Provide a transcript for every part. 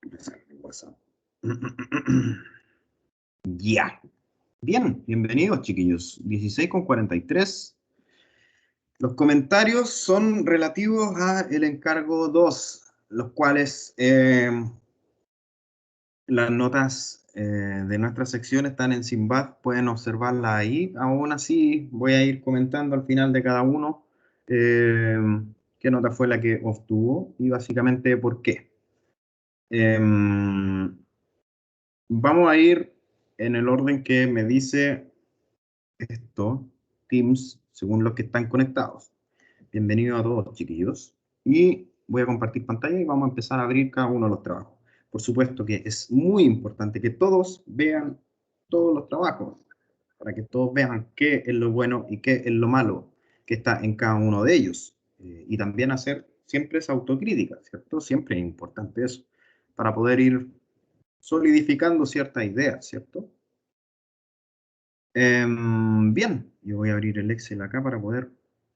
Empezar el WhatsApp. Ya. Bien, bienvenidos chiquillos. 16:43. Los comentarios son relativos a el encargo 2, los cuales las notas de nuestra sección están en Simbad, pueden observarlas ahí. Aún así, voy a ir comentando al final de cada uno qué nota fue la que obtuvo y básicamente por qué. Vamos a ir en el orden que me dice esto, Teams, según los que están conectados. Bienvenidos a todos, chiquillos. Y voy a compartir pantalla y vamos a empezar a abrir cada uno de los trabajos. Por supuesto que es muy importante que todos vean todos los trabajos, para que todos vean qué es lo bueno y qué es lo malo que está en cada uno de ellos. Y también hacer siempre esa autocrítica, ¿cierto? Siempre es importante eso, para poder ir solidificando ciertas ideas, ¿cierto? Bien, yo voy a abrir el Excel acá para poder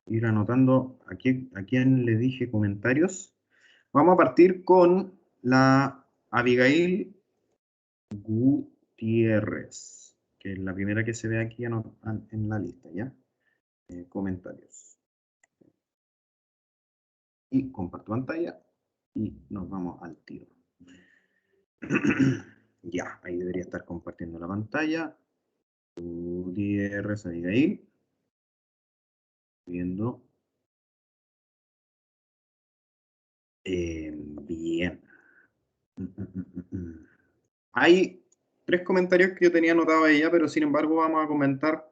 ir anotando a quién le dije comentarios. Vamos a partir con la Abigail Gutiérrez, que es la primera que se ve aquí en la lista, ¿ya? Comentarios. Y comparto pantalla y nos vamos al tiro. Ya, ahí debería estar compartiendo la pantalla. Gutiérrez, Abigail. Viendo. Bien. Hay 3 comentarios que yo tenía anotado de ella, pero sin embargo vamos a comentar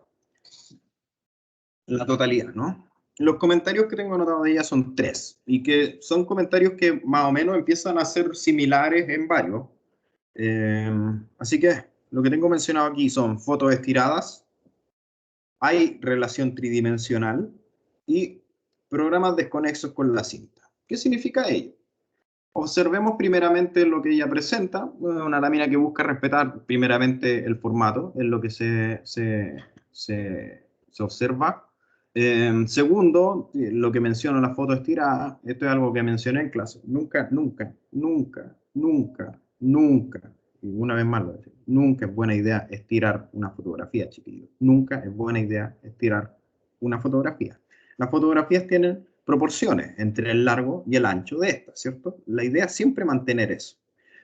la totalidad, ¿no? Los comentarios que tengo anotados de ella son 3, y que son comentarios que más o menos empiezan a ser similares en varios. Así que lo que tengo mencionado aquí son fotos estiradas, hay relación tridimensional y programas desconexos con la cinta. ¿Qué significa ello? Observemos primeramente lo que ella presenta, una lámina que busca respetar primeramente el formato, es lo que se observa. Segundo, lo que menciono la foto estirada, esto es algo que mencioné en clase. Nunca, nunca, nunca, nunca, nunca, y una vez más lo decir, nunca es buena idea estirar una fotografía, chiquillos. Nunca es buena idea estirar una fotografía. Las fotografías tienen proporciones entre el largo y el ancho de esta, ¿cierto? La idea es siempre mantener eso.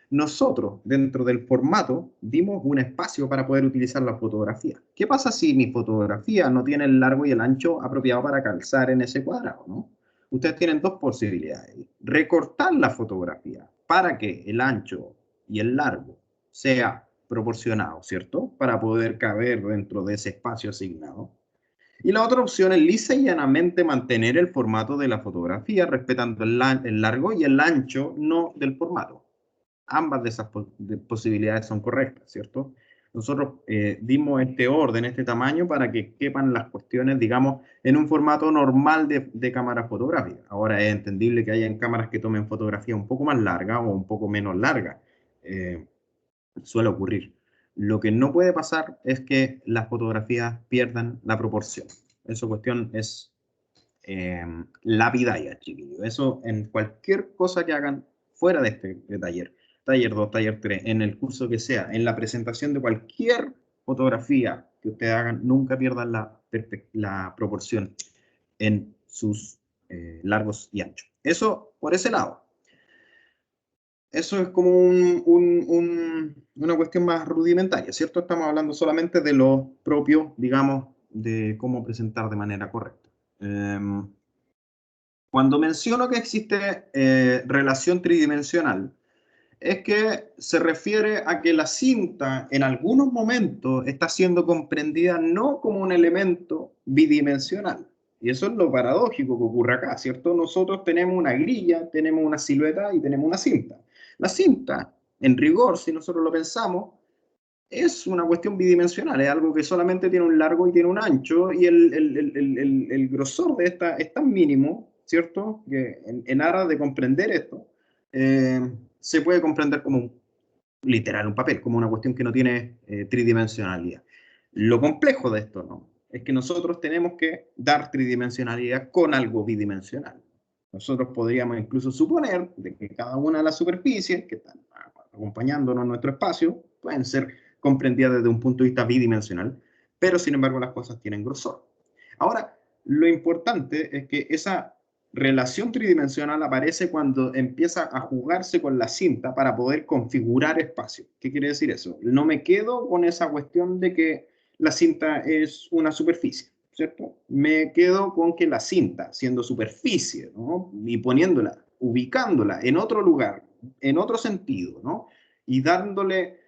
Nosotros, dentro del formato, dimos un espacio para poder utilizar la fotografía. ¿Qué pasa si mi fotografía no tiene el largo y el ancho apropiado para calzar en ese cuadrado, ¿no? Ustedes tienen dos posibilidades. Recortar la fotografía para que el ancho y el largo sea proporcionado, ¿cierto? Para poder caber dentro de ese espacio asignado. Y la otra opción es lisa y llanamente mantener el formato de la fotografía, respetando el largo y el ancho no del formato. Ambas de esas posibilidades son correctas, ¿cierto? Nosotros dimos este orden, este tamaño, para que quepan las cuestiones, digamos, en un formato normal de cámara fotográfica. Ahora es entendible que hayan cámaras que tomen fotografía un poco más larga o un poco menos larga. Suele ocurrir. Lo que no puede pasar es que las fotografías pierdan la proporción. Esa cuestión es lapidaria, chiquillos. Eso en cualquier cosa que hagan fuera de este taller, taller 2, taller 3, en el curso que sea, en la presentación de cualquier fotografía que ustedes hagan, nunca pierdan la proporción en sus largos y anchos. Eso por ese lado. Eso es como una cuestión más rudimentaria, ¿cierto? Estamos hablando solamente de lo propio, digamos, de cómo presentar de manera correcta. Cuando menciono que existe relación tridimensional, es que se refiere a que la cinta en algunos momentos está siendo comprendida no como un elemento bidimensional. Y eso es lo paradójico que ocurre acá, ¿cierto? Nosotros tenemos una grilla, tenemos una silueta y tenemos una cinta. La cinta, en rigor, si nosotros lo pensamos, es una cuestión bidimensional, es algo que solamente tiene un largo y tiene un ancho, y el grosor de esta es tan mínimo, ¿cierto? Que en aras de comprender esto, se puede comprender como literal un papel, como una cuestión que no tiene tridimensionalidad. Lo complejo de esto, ¿no? Es que nosotros tenemos que dar tridimensionalidad con algo bidimensional. Nosotros podríamos incluso suponer de que cada una de las superficies que están acompañándonos en nuestro espacio pueden ser comprendidas desde un punto de vista bidimensional, pero sin embargo las cosas tienen grosor. Ahora, lo importante es que esa relación tridimensional aparece cuando empieza a jugarse con la cinta para poder configurar espacio. ¿Qué quiere decir eso? No me quedo con esa cuestión de que la cinta es una superficie, ¿cierto? Me quedo con que la cinta, siendo superficie, ¿no? Y poniéndola, ubicándola en otro lugar, en otro sentido, ¿no? Y dándole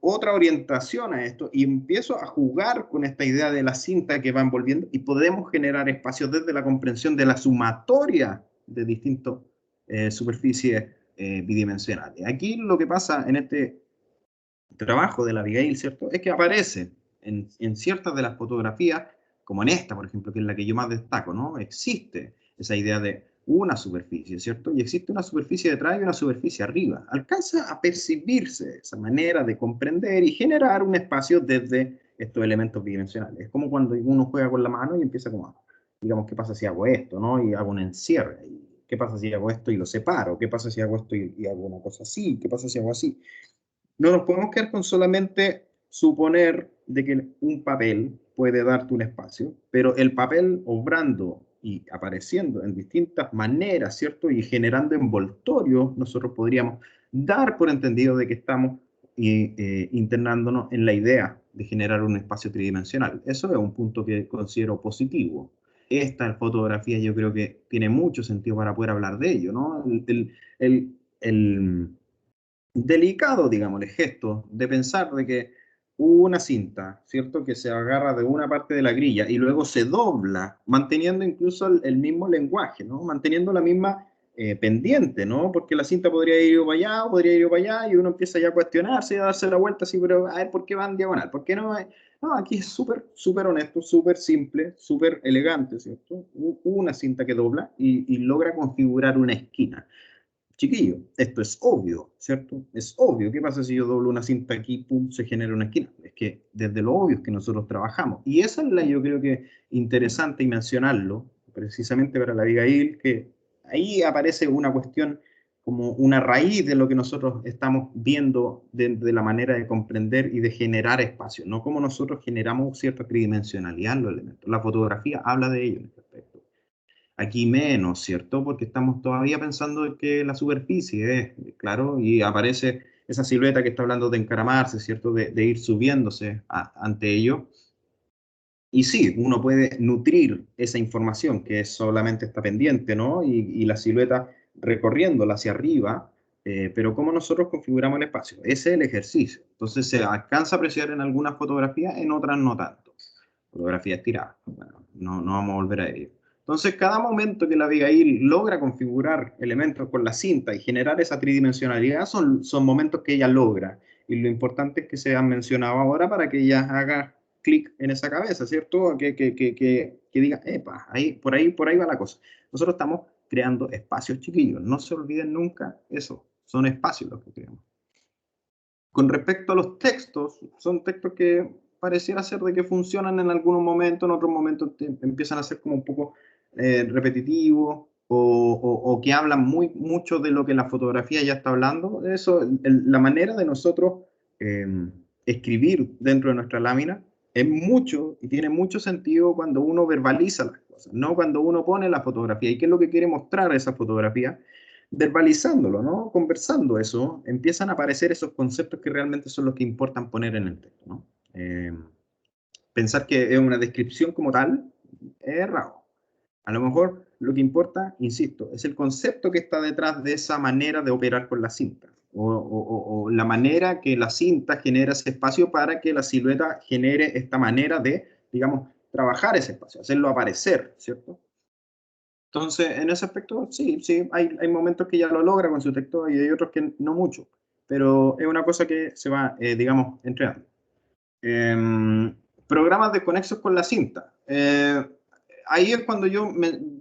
otra orientación a esto, y empiezo a jugar con esta idea de la cinta que va envolviendo, y podemos generar espacios desde la comprensión de la sumatoria de distintas superficies bidimensionales. Aquí lo que pasa en este trabajo de la Abigail, ¿cierto? Es que aparece en ciertas de las fotografías, como en esta, por ejemplo, que es la que yo más destaco, ¿no? Existe esa idea de una superficie, ¿cierto? Y existe una superficie detrás y una superficie arriba. Alcanza a percibirse esa manera de comprender y generar un espacio desde estos elementos bidimensionales. Es como cuando uno juega con la mano y empieza como, digamos, ¿qué pasa si hago esto, no? Y hago un encierre. ¿Qué pasa si hago esto y lo separo? ¿Qué pasa si hago esto y hago una cosa así? ¿Qué pasa si hago así? No nos podemos quedar con solamente suponer de que un papel puede darte un espacio, pero el papel obrando y apareciendo en distintas maneras, ¿cierto? Y generando envoltorios, nosotros podríamos dar por entendido de que estamos internándonos en la idea de generar un espacio tridimensional. Eso es un punto que considero positivo. Esta fotografía yo creo que tiene mucho sentido para poder hablar de ello, ¿no? El delicado, digamos, el gesto de pensar de que una cinta, ¿cierto? Que se agarra de una parte de la grilla y luego se dobla, manteniendo incluso el mismo lenguaje, ¿no? Manteniendo la misma pendiente, ¿no? Porque la cinta podría ir para allá, o podría ir para allá, y uno empieza ya a cuestionarse y a darse la vuelta así, pero a ver, ¿por qué van diagonal? ¿Por qué no? No, aquí es súper, súper honesto, súper simple, súper elegante, ¿cierto? Una cinta que dobla y logra configurar una esquina. Chiquillo, esto es obvio, ¿cierto? Es obvio. ¿Qué pasa si yo doblo una cinta aquí, pum, se genera una esquina? Es que desde lo obvio es que nosotros trabajamos. Y esa es la, yo creo que interesante y mencionarlo, precisamente para la Abigail, que ahí aparece una cuestión como una raíz de lo que nosotros estamos viendo de la manera de comprender y de generar espacio, no como nosotros generamos cierta tridimensionalidad en los elementos. La fotografía habla de ello en este aspecto. Aquí menos, ¿cierto? Porque estamos todavía pensando que la superficie es, claro, y aparece esa silueta que está hablando de encaramarse, ¿cierto? De ir subiéndose ante ello. Y sí, uno puede nutrir esa información que solamente está pendiente, ¿no? Y la silueta recorriéndola hacia arriba, pero ¿cómo nosotros configuramos el espacio? Ese es el ejercicio. Entonces se alcanza a apreciar en algunas fotografías, en otras no tanto. Fotografía estirada. Bueno, no vamos a volver a ello. Entonces, cada momento que la Abigail logra configurar elementos con la cinta y generar esa tridimensionalidad son momentos que ella logra. Y lo importante es que se han mencionado ahora para que ella haga clic en esa cabeza, ¿cierto? Que diga, epa, ahí, por ahí va la cosa. Nosotros estamos creando espacios, chiquillos. No se olviden nunca eso. Son espacios los que creamos. Con respecto a los textos, son textos que pareciera ser de que funcionan en algunos momentos, en otros momentos empiezan a ser como un poco repetitivos o que hablan mucho de lo que la fotografía ya está hablando. Eso, la manera de nosotros eh, escribir dentro de nuestra lámina es mucho y tiene mucho sentido cuando uno verbaliza las cosas, no cuando uno pone la fotografía. ¿Y qué es lo que quiere mostrar esa fotografía? Verbalizándolo, ¿no? Conversando eso, empiezan a aparecer esos conceptos que realmente son los que importan poner en el texto, ¿no? Pensar que es una descripción como tal es errado. A lo mejor lo que importa, insisto, es el concepto que está detrás de esa manera de operar con la cinta. O la manera que la cinta genera ese espacio para que la silueta genere esta manera de, digamos, trabajar ese espacio, hacerlo aparecer, ¿cierto? Entonces, en ese aspecto, sí, sí, hay momentos que ya lo logra con su texto y hay otros que no mucho, pero es una cosa que se va, digamos, entrenando. Programas desconexos con la cinta. Ahí es cuando yo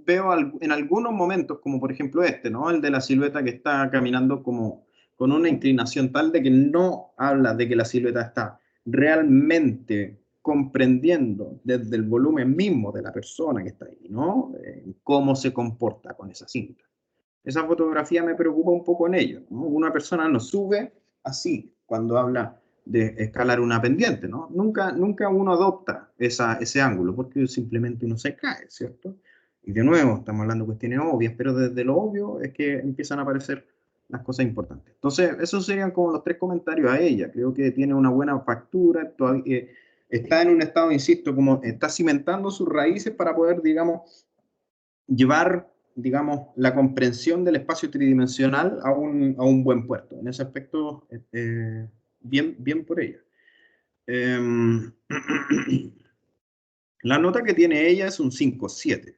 veo en algunos momentos, como por ejemplo este, ¿no? El de la silueta que está caminando como con una inclinación tal de que no habla de que la silueta está realmente comprendiendo desde el volumen mismo de la persona que está ahí, ¿no? Cómo se comporta con esa cinta. Esa fotografía me preocupa un poco en ello, ¿no? Una persona no sube así cuando habla de escalar una pendiente, ¿no? Nunca uno adopta ese ángulo, porque simplemente uno se cae, ¿cierto? Y de nuevo, estamos hablando de cuestiones obvias, pero desde lo obvio es que empiezan a aparecer las cosas importantes. Entonces, esos serían como los 3 comentarios a ella. Creo que tiene una buena factura, todavía, está en un estado, insisto, como está cimentando sus raíces para poder, digamos, llevar, digamos, la comprensión del espacio tridimensional a un buen puerto. En ese aspecto, bien por ella. La nota que tiene ella es un 5,7.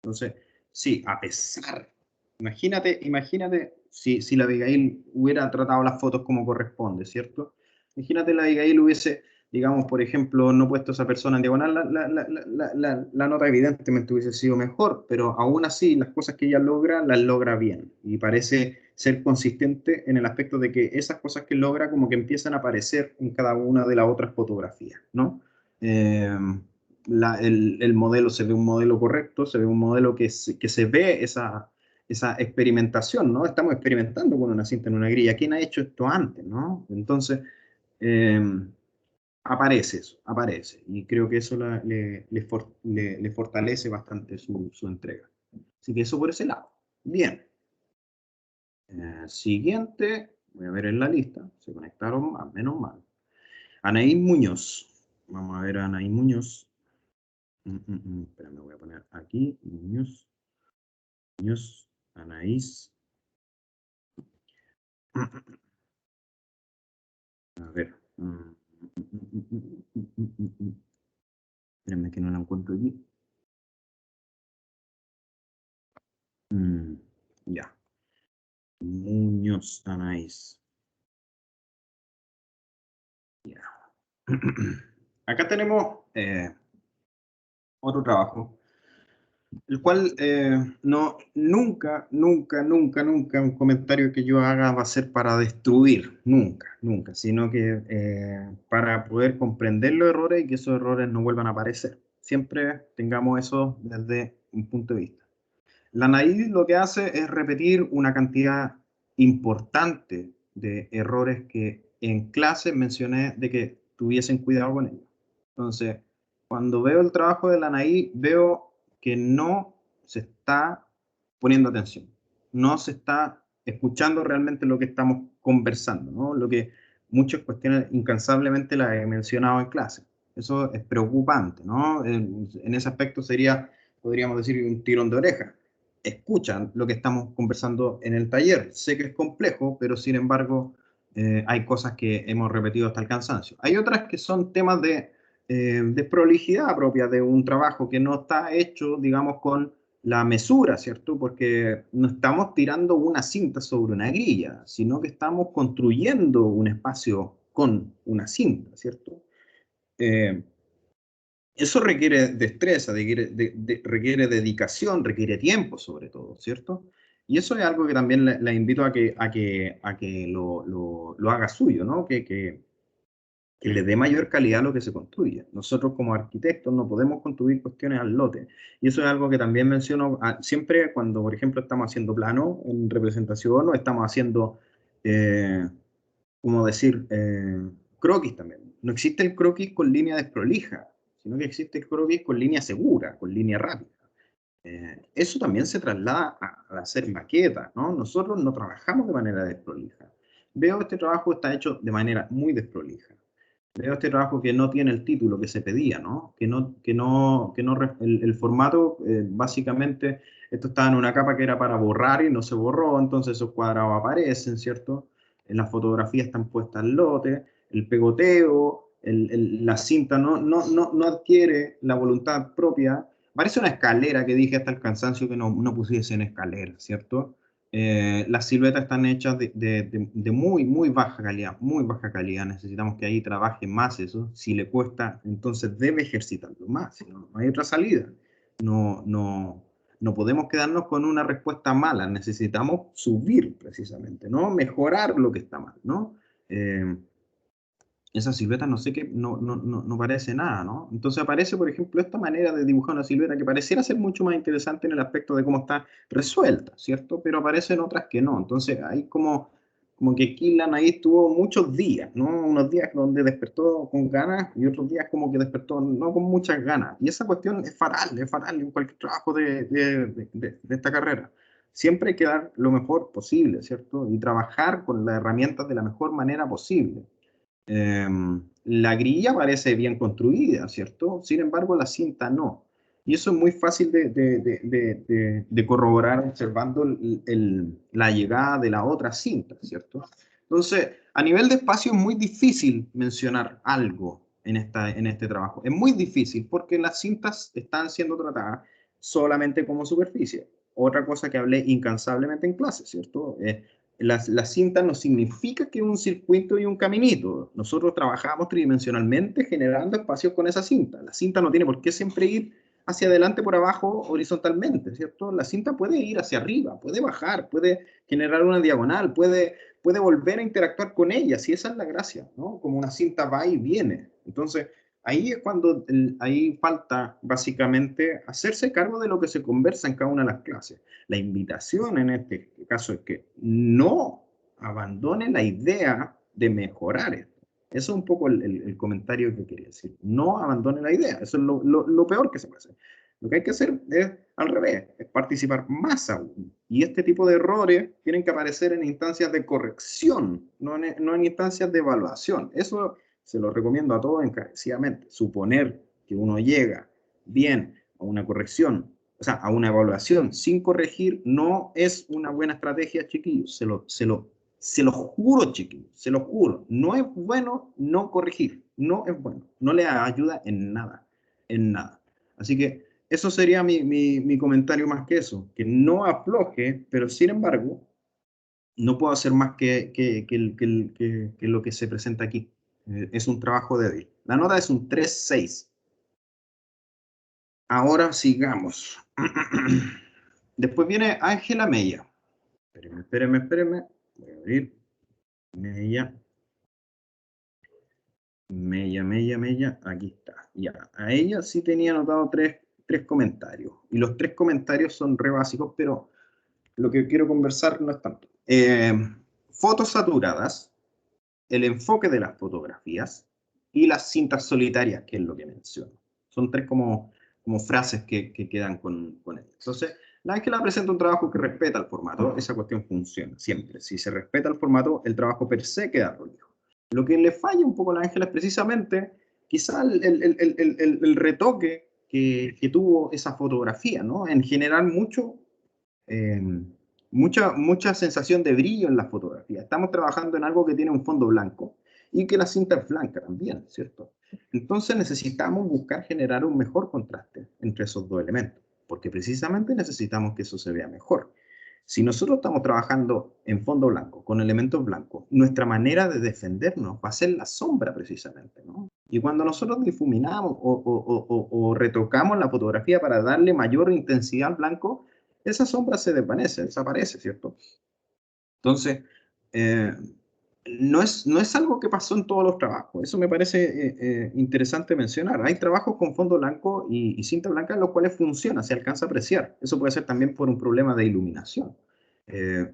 Entonces, sí, a pesar, imagínate si la Abigail hubiera tratado las fotos como corresponde, ¿cierto? Imagínate la Abigail hubiese, digamos, por ejemplo, no puesto a esa persona en diagonal, la nota evidentemente hubiese sido mejor, pero aún así las cosas que ella logra, las logra bien. Y parece ser consistente en el aspecto de que esas cosas que logra como que empiezan a aparecer en cada una de las otras fotografías, ¿no? El modelo se ve un modelo correcto, se ve un modelo que se ve esa experimentación, ¿no? Estamos experimentando con una cinta en una grilla. ¿Quién ha hecho esto antes, no? Entonces, eh, aparece eso, aparece. Y creo que eso le fortalece bastante su entrega. Así que eso por ese lado. Bien. Siguiente, voy a ver en la lista. Se conectaron más, menos mal. Anaís Muñoz. Vamos a ver a Anaís Muñoz. Espera, me voy a poner aquí. Muñoz, Anaís. A ver. Espérenme que no la encuentro aquí. Ya. Muñoz, Anaís. Ya. Acá tenemos otro trabajo, el cual nunca un comentario que yo haga va a ser para destruir, nunca, sino que para poder comprender los errores y que esos errores no vuelvan a aparecer. Siempre tengamos eso desde un punto de vista. La naive lo que hace es repetir una cantidad importante de errores que en clase mencioné de que tuviesen cuidado con ellos. Entonces, cuando veo el trabajo de la naive, veo que no se está poniendo atención, no se está escuchando realmente lo que estamos conversando, ¿no? Lo que muchas cuestiones incansablemente las he mencionado en clase. Eso es preocupante, ¿no? En ese aspecto sería, podríamos decir, un tirón de oreja. Escuchan lo que estamos conversando en el taller. Sé que es complejo, pero sin embargo hay cosas que hemos repetido hasta el cansancio. Hay otras que son temas de prolijidad propia de un trabajo que no está hecho, digamos, con la mesura, ¿cierto? Porque no estamos tirando una cinta sobre una grilla, sino que estamos construyendo un espacio con una cinta, ¿cierto? Eh, Eso requiere destreza, requiere dedicación, requiere tiempo sobre todo, ¿cierto? Y eso es algo que también la invito a que lo haga suyo, ¿no? Que le dé mayor calidad a lo que se construye. Nosotros como arquitectos no podemos construir cuestiones al lote. Y eso es algo que también menciono siempre cuando, por ejemplo, estamos haciendo plano en representación o estamos haciendo, como decir, croquis también. No existe el croquis con línea desprolija, sino que existe el croquis con línea segura, con línea rápida. Eso también se traslada a hacer maquetas, ¿no? Nosotros no trabajamos de manera desprolija. Veo este trabajo está hecho de manera muy desprolija. Veo este trabajo que no tiene el título que se pedía, ¿no? El formato, básicamente, esto estaba en una capa que era para borrar y no se borró, entonces esos cuadrados aparecen, ¿cierto? En las fotografías están puestas al lote, el pegoteo, la cinta no adquiere la voluntad propia. Parece una escalera que dije hasta el cansancio que no pusiese en escalera, ¿cierto? Las siluetas están hechas de muy baja calidad, muy baja calidad. Necesitamos que ahí trabaje más eso. Si le cuesta, entonces debe ejercitarlo más. Si no, no hay otra salida. No, no, no podemos quedarnos con una respuesta mala. Necesitamos subir precisamente, ¿no? Mejorar lo que está mal, ¿no? esa silueta no sé qué, no parece nada, ¿no? Entonces aparece, por ejemplo, esta manera de dibujar una silueta que pareciera ser mucho más interesante en el aspecto de cómo está resuelta, ¿cierto? Pero aparecen otras que no. Entonces hay como que Killian ahí estuvo muchos días, ¿no? Unos días donde despertó con ganas y otros días como que despertó no con muchas ganas. Y esa cuestión es fatal en cualquier trabajo de esta carrera. Siempre hay que dar lo mejor posible, ¿cierto? Y trabajar con las herramientas de la mejor manera posible. La grilla parece bien construida, ¿cierto? Sin embargo, la cinta no. Y eso es muy fácil de corroborar observando la llegada de la otra cinta, ¿cierto? Entonces, a nivel de espacio es muy difícil mencionar algo en este trabajo. Es muy difícil porque las cintas están siendo tratadas solamente como superficie. Otra cosa que hablé incansablemente en clase, ¿cierto? La cinta no significa que un circuito y un caminito. Nosotros trabajamos tridimensionalmente generando espacios con esa cinta. La cinta no tiene por qué siempre ir hacia adelante por abajo horizontalmente, ¿cierto? La cinta puede ir hacia arriba, puede bajar, puede generar una diagonal, puede volver a interactuar con ella, si esa es la gracia, ¿no? Como una cinta va y viene. Entonces, ahí es cuando ahí falta básicamente hacerse cargo de lo que se conversa en cada una de las clases. La invitación en este caso es que no abandone la idea de mejorar esto. Eso es un poco el comentario que quería decir. No abandone la idea. Eso es lo peor que se puede hacer. Lo que hay que hacer es al revés, es participar más aún. Y este tipo de errores tienen que aparecer en instancias de corrección, no en instancias de evaluación. Eso se lo recomiendo a todos encarecidamente. Suponer que uno llega bien a una corrección, o sea, a una evaluación sin corregir, no es una buena estrategia, chiquillos. Se lo juro, chiquillos, se lo juro. No es bueno no corregir. No es bueno. No le ayuda en nada. En nada. Así que eso sería mi comentario más que eso. Que no afloje, pero sin embargo, no puedo hacer más que lo que se presenta aquí. Es un trabajo débil. La nota es un 3,6. Ahora sigamos. Después viene Ángela Mella. Espérenme. Voy a abrir. Mella. Aquí está. Ya. A ella sí tenía anotado tres comentarios. Y los tres comentarios son re básicos, pero lo que quiero conversar no es tanto. Fotos saturadas, el enfoque de las fotografías y las cintas solitarias, que es lo que menciono. Son tres como frases que quedan con él. Entonces, la vez que la presenta un trabajo que respeta el formato, esa cuestión funciona siempre. Si se respeta el formato, el trabajo per se queda prolijo. Lo que le falla un poco a la Ángela es precisamente quizá el retoque que tuvo esa fotografía, ¿no? En general, eh, mucha sensación de brillo en la fotografía. Estamos trabajando en algo que tiene un fondo blanco y que la cinta es blanca también, ¿cierto? Entonces necesitamos buscar generar un mejor contraste entre esos dos elementos, porque precisamente necesitamos que eso se vea mejor. Si nosotros estamos trabajando en fondo blanco, con elementos blancos, nuestra manera de defendernos va a ser la sombra precisamente, ¿no? Y cuando nosotros difuminamos o retocamos la fotografía para darle mayor intensidad al blanco, esa sombra se desvanece, desaparece, ¿cierto? Entonces, eh, no es algo que pasó en todos los trabajos. Eso me parece interesante mencionar. Hay trabajos con fondo blanco y cinta blanca en los cuales funciona, se alcanza a apreciar. Eso puede ser también por un problema de iluminación.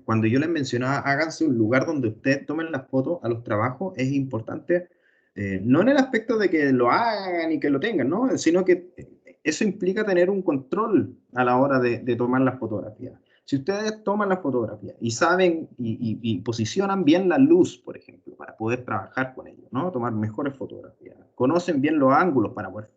Cuando yo les mencionaba, háganse un lugar donde ustedes tomen las fotos a los trabajos, es importante, no en el aspecto de que lo hagan y que lo tengan, ¿no? Sino que eso implica tener un control a la hora de tomar las fotografías. Si ustedes toman la fotografía y saben y posicionan bien la luz, por ejemplo, para poder trabajar con ello, ¿no? Tomar mejores fotografías. Conocen bien los ángulos para poder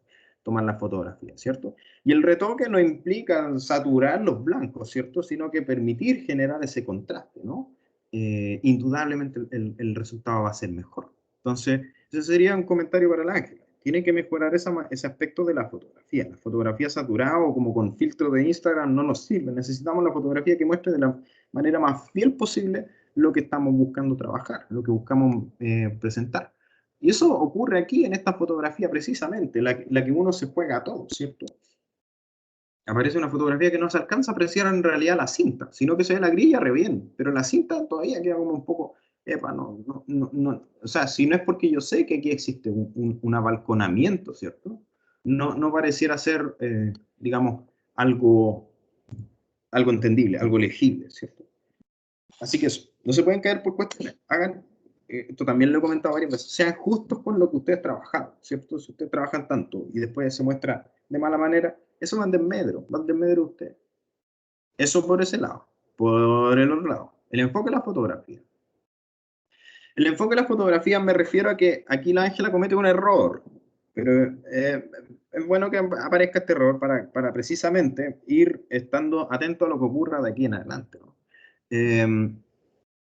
tomar las fotografías, ¿cierto? Y el retoque no implica saturar los blancos, ¿cierto? Sino que permitir generar ese contraste, ¿no? Indudablemente el resultado va a ser mejor. Entonces, ese sería un comentario para el Ángel. Tiene que mejorar ese aspecto de la fotografía. La fotografía saturada o como con filtro de Instagram no nos sirve. Necesitamos la fotografía que muestre de la manera más fiel posible lo que estamos buscando trabajar, lo que buscamos presentar. Y eso ocurre aquí en esta fotografía precisamente, la que uno se juega a todo, ¿cierto? Aparece una fotografía que no se alcanza a apreciar en realidad la cinta, sino que se ve la grilla re bien, pero la cinta todavía queda como un poco epa, o sea, si no es porque yo sé que aquí existe un abalconamiento, ¿cierto? No pareciera ser, digamos, algo, algo entendible, algo legible, ¿cierto? Así que eso, no se pueden caer por cuestiones. Hagan, esto también lo he comentado varias veces, sean justos con lo que ustedes trabajan, ¿cierto? Si ustedes trabajan tanto y después se muestra de mala manera, eso van de medro ustedes. Eso por ese lado. Por el otro lado, el enfoque de la fotografía. El enfoque de la fotografía me refiero a que aquí la Ángela comete un error, pero es bueno que aparezca este error para precisamente ir estando atento a lo que ocurra de aquí en adelante, ¿no?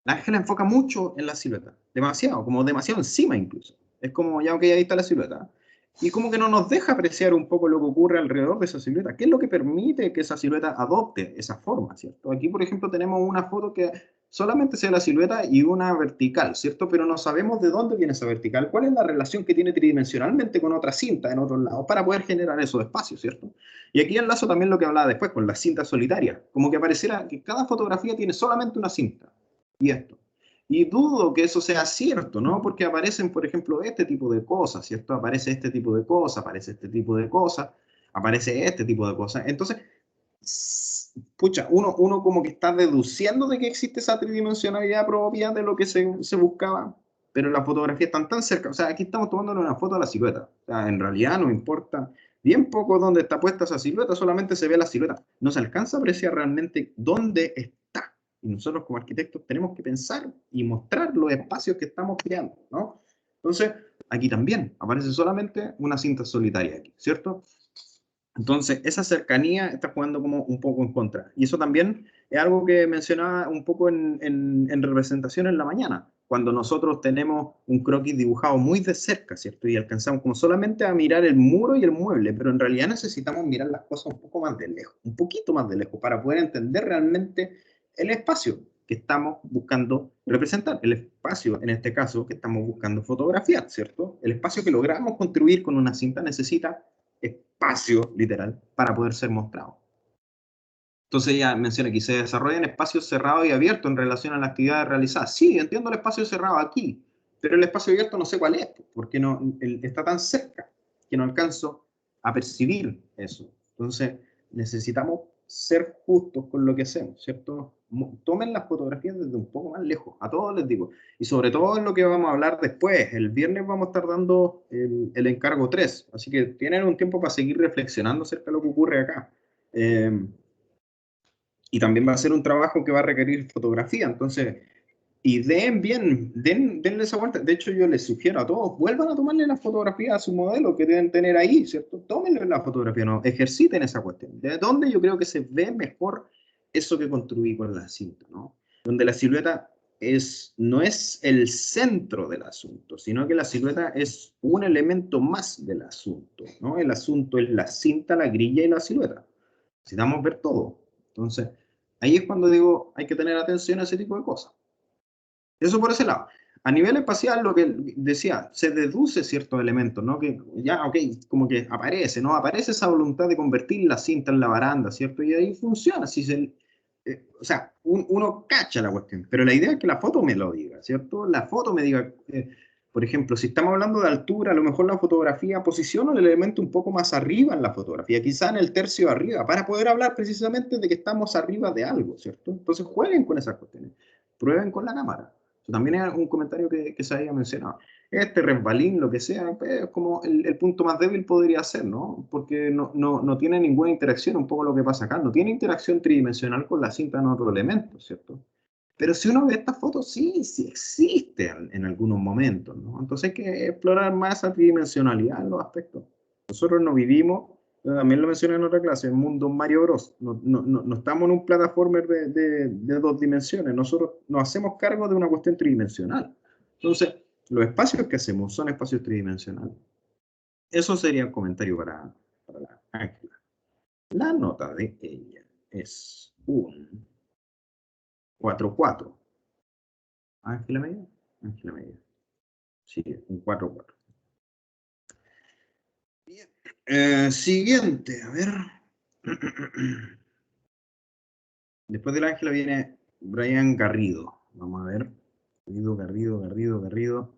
La Ángela enfoca mucho en la silueta, demasiado, como demasiado encima incluso. Es como, ya, ok, ahí está la silueta. Y como que no nos deja apreciar un poco lo que ocurre alrededor de esa silueta. ¿Qué es lo que permite que esa silueta adopte esa forma, ¿cierto? Aquí, por ejemplo, tenemos una foto que solamente se ve la silueta y una vertical, ¿cierto? Pero no sabemos de dónde viene esa vertical, cuál es la relación que tiene tridimensionalmente con otra cinta en otros lados para poder generar esos espacios, ¿cierto? Y aquí enlazo también lo que hablaba después con las cintas solitarias, como que pareciera que cada fotografía tiene solamente una cinta y esto. Y dudo que eso sea cierto, ¿no? Porque aparecen, por ejemplo, este tipo de cosas, ¿cierto? Aparece este tipo de cosas, aparece este tipo de cosas, aparece este tipo de cosas. Entonces, pucha, uno como que está deduciendo de que existe esa tridimensionalidad propia de lo que se buscaba, pero las fotografías están tan cerca. O sea, aquí estamos tomando una foto de la silueta. O sea, en realidad no importa bien poco dónde está puesta esa silueta, solamente se ve la silueta. No se alcanza a apreciar realmente dónde está. Y nosotros como arquitectos tenemos que pensar y mostrar los espacios que estamos creando, ¿no? Entonces, aquí también aparece solamente una cinta solitaria aquí, ¿cierto? Entonces, esa cercanía está jugando como un poco en contra. Y eso también es algo que mencionaba un poco en representación en la mañana, cuando nosotros tenemos un croquis dibujado muy de cerca, ¿cierto? Y alcanzamos como solamente a mirar el muro y el mueble, pero en realidad necesitamos mirar las cosas un poco más de lejos, un poquito más de lejos, para poder entender realmente el espacio que estamos buscando representar, el espacio, en este caso, que estamos buscando fotografiar, ¿cierto? El espacio que logramos construir con una cinta necesita espacio, literal, para poder ser mostrado. Entonces ella menciona que se desarrollan espacios cerrados y abiertos en relación a la actividad realizada. Sí, entiendo el espacio cerrado aquí, pero el espacio abierto no sé cuál es, porque está tan cerca que no alcanzo a percibir eso. Entonces necesitamos ser justos con lo que hacemos, ¿cierto? Tomen las fotografías desde un poco más lejos, a todos les digo. Y sobre todo en lo que vamos a hablar después. El viernes vamos a estar dando el encargo 3, así que tienen un tiempo para seguir reflexionando acerca de lo que ocurre acá. Y también va a ser un trabajo que va a requerir fotografía, entonces, y denle esa vuelta. De hecho, yo les sugiero a todos, vuelvan a tomarle la fotografía a su modelo que deben tener ahí, ¿cierto? Tómenle la fotografía, no, ejerciten esa cuestión. ¿De dónde yo creo que se ve mejor eso que construí con la cinta, ¿no? Donde la silueta no es el centro del asunto, sino que la silueta es un elemento más del asunto, ¿no? El asunto es la cinta, la grilla y la silueta. Necesitamos ver todo. Entonces, ahí es cuando digo, hay que tener atención a ese tipo de cosas. Eso por ese lado. A nivel espacial, lo que decía, se deduce ciertos elementos, ¿no? Que ya, ok, como que aparece, ¿no? Aparece esa voluntad de convertir la cinta en la baranda, ¿cierto? Y ahí funciona. O sea, uno cacha la cuestión, pero la idea es que la foto me lo diga, ¿cierto? La foto me diga, por ejemplo, si estamos hablando de altura, a lo mejor la fotografía posiciona el elemento un poco más arriba en la fotografía, quizá en el tercio de arriba, para poder hablar precisamente de que estamos arriba de algo, ¿cierto? Entonces jueguen con esas cuestiones, prueben con la cámara. Eso también es un comentario que se había mencionado. Este resbalín, lo que sea, pues, como el punto más débil podría ser, ¿no? Porque no tiene ninguna interacción, un poco lo que pasa acá, no tiene interacción tridimensional con la cinta en otro elemento, ¿cierto? Pero si uno ve estas fotos, sí existe en algunos momentos, ¿no? Entonces hay que explorar más esa tridimensionalidad en los aspectos. Nosotros no vivimos, también lo mencioné en otra clase, en el mundo Mario Bros. No estamos en un plataformer de dos dimensiones, nosotros nos hacemos cargo de una cuestión tridimensional. Entonces, los espacios que hacemos son espacios tridimensionales. Eso sería el comentario para la Ángela. La nota de ella es un 4-4. Ángela Media. Ángela Media. Sí, un 4-4. Bien. Siguiente, a ver. Después del Ángela viene Brian Garrido. Vamos a ver. Garrido, Garrido, Garrido, Garrido.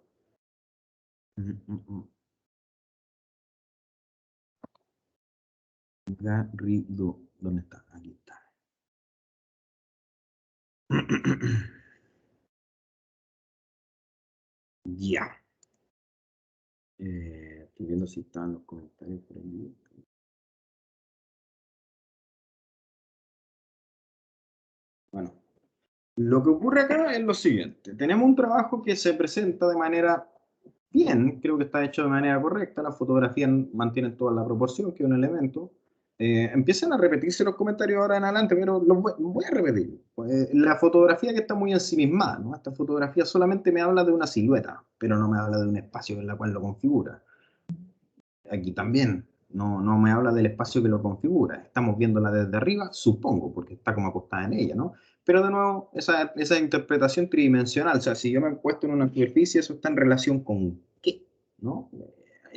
Garrido. ¿Dónde está? Aquí está. Ya. Estoy viendo si están los comentarios por ahí. Bueno, lo que ocurre acá es lo siguiente. Tenemos un trabajo que se presenta de manera bien, creo que está hecho de manera correcta, las fotografías mantienen toda la proporción, que es un elemento. Empiezan a repetirse los comentarios ahora en adelante, pero los voy a repetir. La fotografía que está muy ensimismada, ¿no? Esta fotografía solamente me habla de una silueta, pero no me habla de un espacio en el cual lo configura. Aquí también, no me habla del espacio que lo configura. Estamos viéndola desde arriba, supongo, porque está como acostada en ella, ¿no? Pero de nuevo, esa interpretación tridimensional, o sea, si yo me he puesto en una superficie, eso está en relación con qué, ¿no?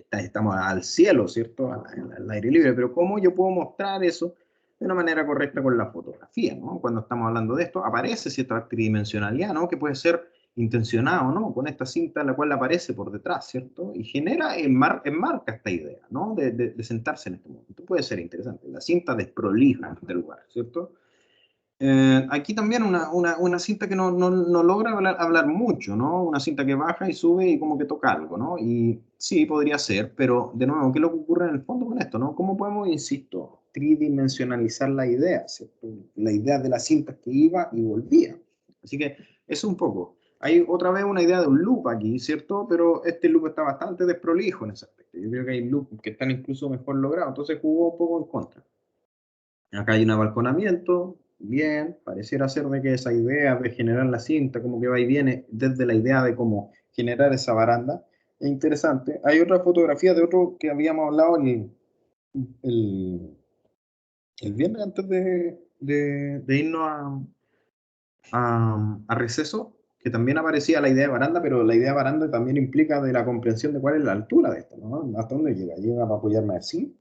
Estamos al cielo, ¿cierto? Al aire libre, pero ¿cómo yo puedo mostrar eso de una manera correcta con la fotografía, ¿no? Cuando estamos hablando de esto, aparece cierta tridimensionalidad, ¿no? Que puede ser intencionado, ¿no? Con esta cinta la cual aparece por detrás, ¿cierto? Y genera, enmarca esta idea, ¿no? De sentarse en este momento. Puede ser interesante. La cinta desprolija del lugar, ¿cierto? Aquí también una cinta que no logra hablar mucho, ¿no? Una cinta que baja y sube y como que toca algo, ¿no? Y sí, podría ser, pero de nuevo, ¿qué es lo que ocurre en el fondo con esto, ¿no? ¿Cómo podemos, insisto, tridimensionalizar la idea, ¿cierto? La idea de la cinta que iba y volvía. Así que es un poco. Hay otra vez una idea de un loop aquí, ¿cierto? Pero este loop está bastante desprolijo en ese aspecto. Yo creo que hay loops que están incluso mejor logrados, entonces jugó un poco en contra. Acá hay un abalconamiento, bien, pareciera ser de que esa idea de generar la cinta, como que va y viene desde la idea de cómo generar esa baranda, es interesante. Hay otra fotografía de otro que habíamos hablado el, el viernes antes de irnos a receso, que también aparecía la idea de baranda, pero la idea de baranda también implica de la comprensión de cuál es la altura de esto, ¿no? ¿Hasta dónde llega? ¿Llega para apoyarme así?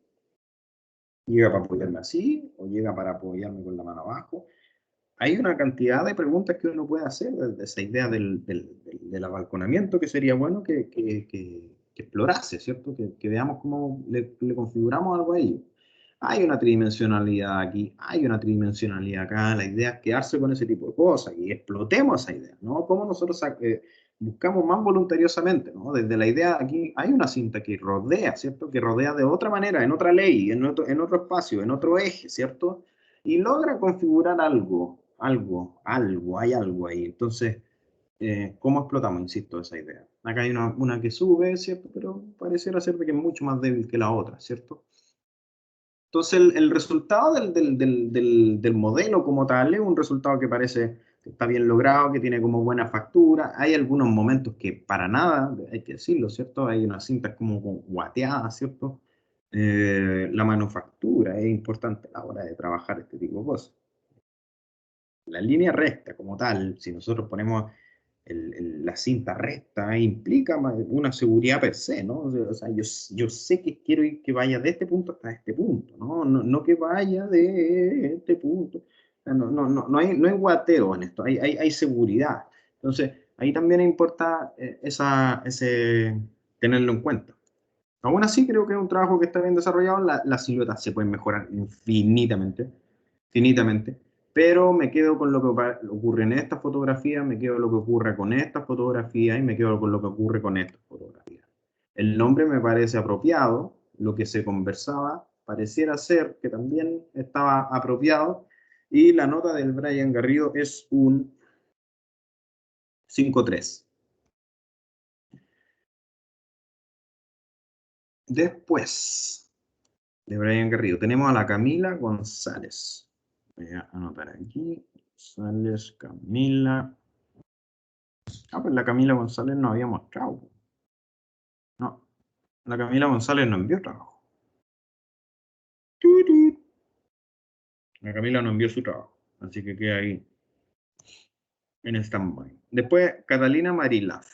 ¿Llega para apoyarme así? ¿O llega para apoyarme con la mano abajo? Hay una cantidad de preguntas que uno puede hacer desde esa idea del abalconamiento que sería bueno que explorase, ¿cierto? Que veamos cómo le configuramos algo a ello. Hay una tridimensionalidad aquí, hay una tridimensionalidad acá, la idea es quedarse con ese tipo de cosas y explotemos esa idea, ¿no? Cómo nosotros buscamos más voluntariosamente, ¿no? Desde la idea aquí hay una cinta que rodea, ¿cierto? Que rodea de otra manera, en otra ley, en otro espacio, en otro eje, ¿cierto? Y logra configurar algo, hay algo ahí. Entonces, ¿cómo explotamos, insisto, esa idea? Acá hay una que sube, ¿cierto? Pero pareciera ser que es mucho más débil que la otra, ¿cierto? Entonces, el resultado del modelo como tal es un resultado que parece que está bien logrado, que tiene como buena factura. Hay algunos momentos que para nada, hay que decirlo, ¿cierto? Hay unas cintas como guateadas, ¿cierto? La manufactura es importante a la hora de trabajar este tipo de cosas. La línea recta como tal, si nosotros ponemos la cinta recta, implica una seguridad per se, ¿no? O sea, yo sé que quiero ir que vaya de este punto hasta este punto, ¿no? No que vaya de este punto. O sea, no hay guateo en esto, hay seguridad. Entonces, ahí también importa tenerlo en cuenta. Aún así, creo que es un trabajo que está bien desarrollado. Las siluetas se pueden mejorar infinitamente, infinitamente, pero me quedo con lo que ocurre en esta fotografía, me quedo con lo que ocurre con esta fotografía y me quedo con lo que ocurre con esta fotografía. El nombre me parece apropiado, lo que se conversaba pareciera ser que también estaba apropiado y la nota del Brian Garrido es un 5.3. Después de Brian Garrido tenemos a la Camila González. Voy a anotar aquí. González, Camila. Pues la Camila González no había mostrado. No, la Camila González no envió trabajo. La Camila no envió su trabajo. Así que queda ahí en stand-by. Después, Catalina Marilaf.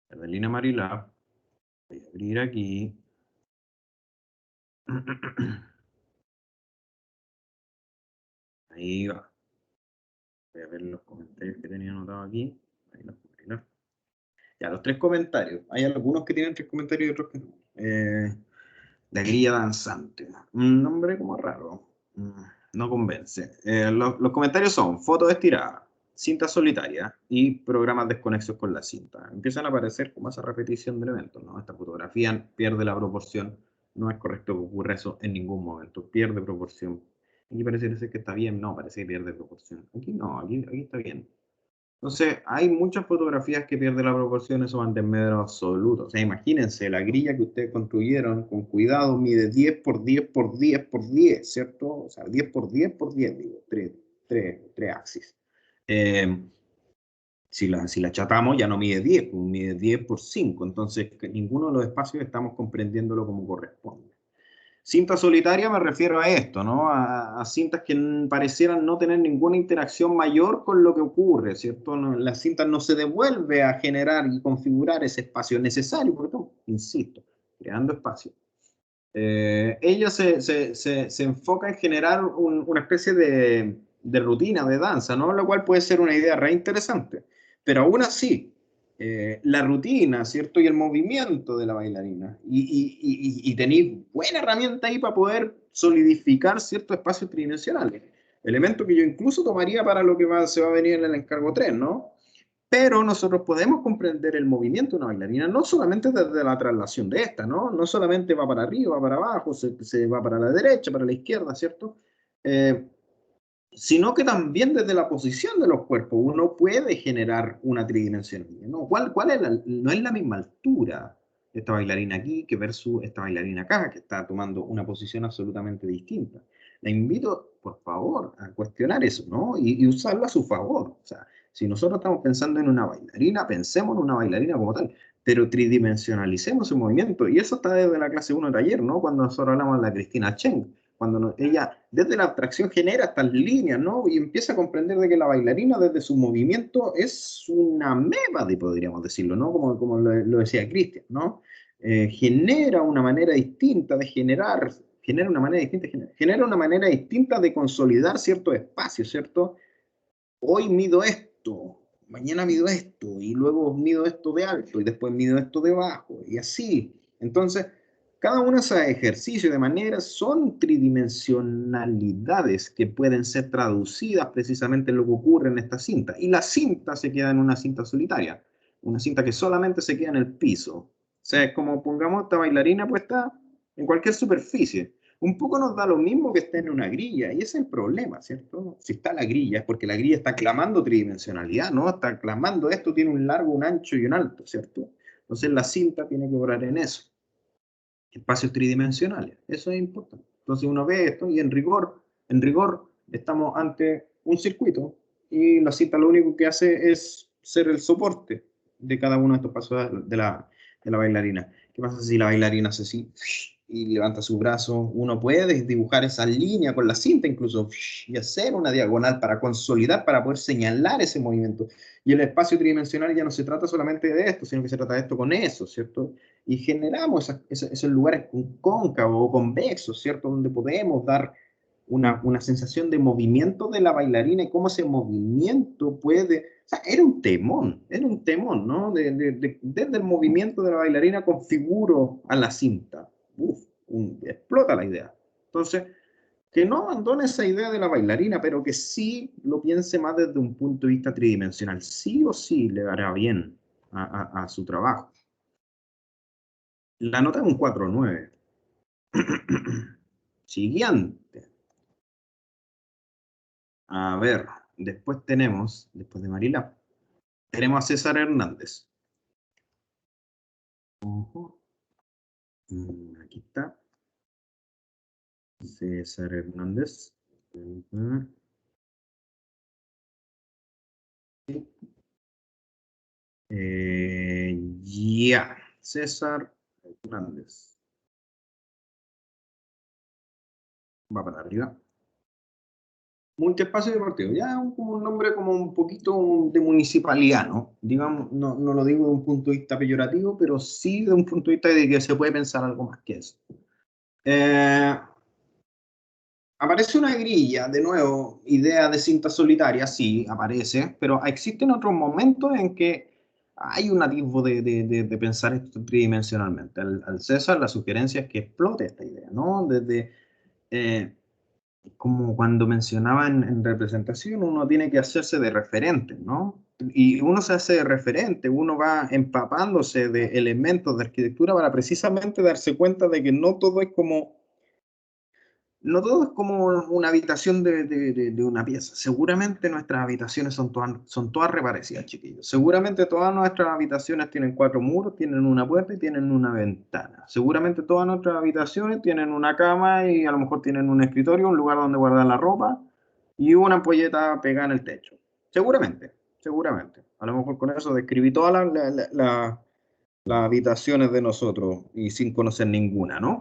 Catalina Marilaf. Voy a abrir aquí. Ahí va. Voy a ver los comentarios que tenía anotado aquí. Ahí los puedo arreglar. Ya, los 3 comentarios. Hay algunos que tienen 3 comentarios y otros que no. La grilla danzante. Un nombre como raro. No convence. Los comentarios son fotos estiradas, cinta solitaria y programas desconexos con la cinta. Empiezan a aparecer como esa repetición de elementos, ¿no? Esta fotografía pierde la proporción. No es correcto que ocurra eso en ningún momento. Pierde proporción. Aquí parece ser que está bien. No, parece que pierde proporción. Aquí no, aquí está bien. Entonces, hay muchas fotografías que pierden la proporción, eso van de medio absoluto. O sea, imagínense, la grilla que ustedes construyeron con cuidado mide 10 por 10 por 10 por 10, ¿cierto? O sea, 10 por 10 por 10, digo, 3 axis. Si la achatamos, ya no mide 10, pues mide 10 por 5. Entonces, ninguno de los espacios estamos comprendiéndolo como corresponde. Cinta solitaria me refiero a esto, ¿no? A cintas que parecieran no tener ninguna interacción mayor con lo que ocurre, ¿cierto? No, la cinta no se devuelve a generar y configurar ese espacio necesario, porque estamos, insisto, creando espacio. Ella se enfoca en generar una especie de rutina, de danza, ¿no? Lo cual puede ser una idea re interesante. Pero aún así, la rutina, ¿cierto? Y el movimiento de la bailarina. Y tenéis buena herramienta ahí para poder solidificar ciertos espacios tridimensionales. Elemento que yo incluso tomaría para lo que se va a venir en el encargo 3, ¿no? Pero nosotros podemos comprender el movimiento de una bailarina no solamente desde la traslación de esta, ¿no? No solamente va para arriba, va para abajo, se va para la derecha, para la izquierda, ¿cierto? Eh, Sino que también desde la posición de los cuerpos uno puede generar una tridimensionalidad, ¿no? ¿Cuál es no es la misma altura esta bailarina aquí que versus esta bailarina acá, que está tomando una posición absolutamente distinta? La invito, por favor, a cuestionar eso, ¿no? Y usarlo a su favor. O sea, si nosotros estamos pensando en una bailarina, pensemos en una bailarina como tal, pero tridimensionalicemos su movimiento. Y eso está desde la clase 1 de ayer, ¿no? Cuando nosotros hablamos de la Cristina Cheng, cuando ella desde la abstracción genera estas líneas, ¿no? Y empieza a comprender de que la bailarina desde su movimiento es una mébade, podríamos decirlo, ¿no? Como lo decía Cristian, ¿no? Genera una manera distinta de generar, genera una manera distinta de consolidar ciertos espacios, ¿cierto? Hoy mido esto, mañana mido esto, y luego mido esto de alto, y después mido esto de bajo, y así. Entonces, cada uno de esos ejercicios de maneras son tridimensionalidades que pueden ser traducidas precisamente en lo que ocurre en esta cinta. Y la cinta se queda en una cinta solitaria, una cinta que solamente se queda en el piso. O sea, es como pongamos esta bailarina puesta en cualquier superficie. Un poco nos da lo mismo que esté en una grilla, y ese es el problema, ¿cierto? Si está la grilla es porque la grilla está clamando tridimensionalidad, ¿no? Está clamando esto tiene un largo, un ancho y un alto, ¿cierto? Entonces la cinta tiene que obrar en eso, espacios tridimensionales, eso es importante. Entonces uno ve esto y en rigor estamos ante un circuito y la cinta lo único que hace es ser el soporte de cada uno de estos pasos de la bailarina. ¿Qué pasa si la bailarina hace así y levanta su brazo? Uno puede dibujar esa línea con la cinta incluso y hacer una diagonal para consolidar, para poder señalar ese movimiento. Y el espacio tridimensional ya no se trata solamente de esto, sino que se trata de esto con eso, ¿cierto? Y generamos esos lugares cóncavos o convexos, ¿cierto? Donde podemos dar una sensación de movimiento de la bailarina y cómo ese movimiento puede... O sea, era un temón, ¿no? Desde el movimiento de la bailarina configuro a la cinta. Uf, explota la idea. Entonces, que no abandone esa idea de la bailarina, pero que sí lo piense más desde un punto de vista tridimensional. Sí o sí le dará bien a su trabajo. La nota es un 4,9. Siguiente. A ver, después de Marila, tenemos a César Hernández. Aquí está. César Hernández. Ya, César Hernández. Va para arriba. Multiespacio deportivo, ya como un nombre como un poquito de municipalidad, ¿no? Digamos, no lo digo de un punto de vista peyorativo, pero sí de un punto de vista de que se puede pensar algo más que eso. Eh, Aparece una grilla, de nuevo, idea de cinta solitaria, sí, aparece, pero existen otros momentos en que hay un atisbo de pensar esto tridimensionalmente. Al César la sugerencia es que explote esta idea, ¿no? Desde, eh, como cuando mencionaba en representación, uno tiene que hacerse de referente, ¿no? Y uno se hace de referente, uno va empapándose de elementos de arquitectura para precisamente darse cuenta de que no todo es como no todo es como una habitación de una pieza. Seguramente nuestras habitaciones son todas reparecidas, chiquillos. Seguramente todas nuestras habitaciones tienen cuatro muros, tienen una puerta y tienen una ventana. Seguramente todas nuestras habitaciones tienen una cama y a lo mejor tienen un escritorio, un lugar donde guardar la ropa y una ampolleta pegada en el techo. Seguramente, seguramente. A lo mejor con eso describí todas las habitaciones de nosotros y sin conocer ninguna, ¿no?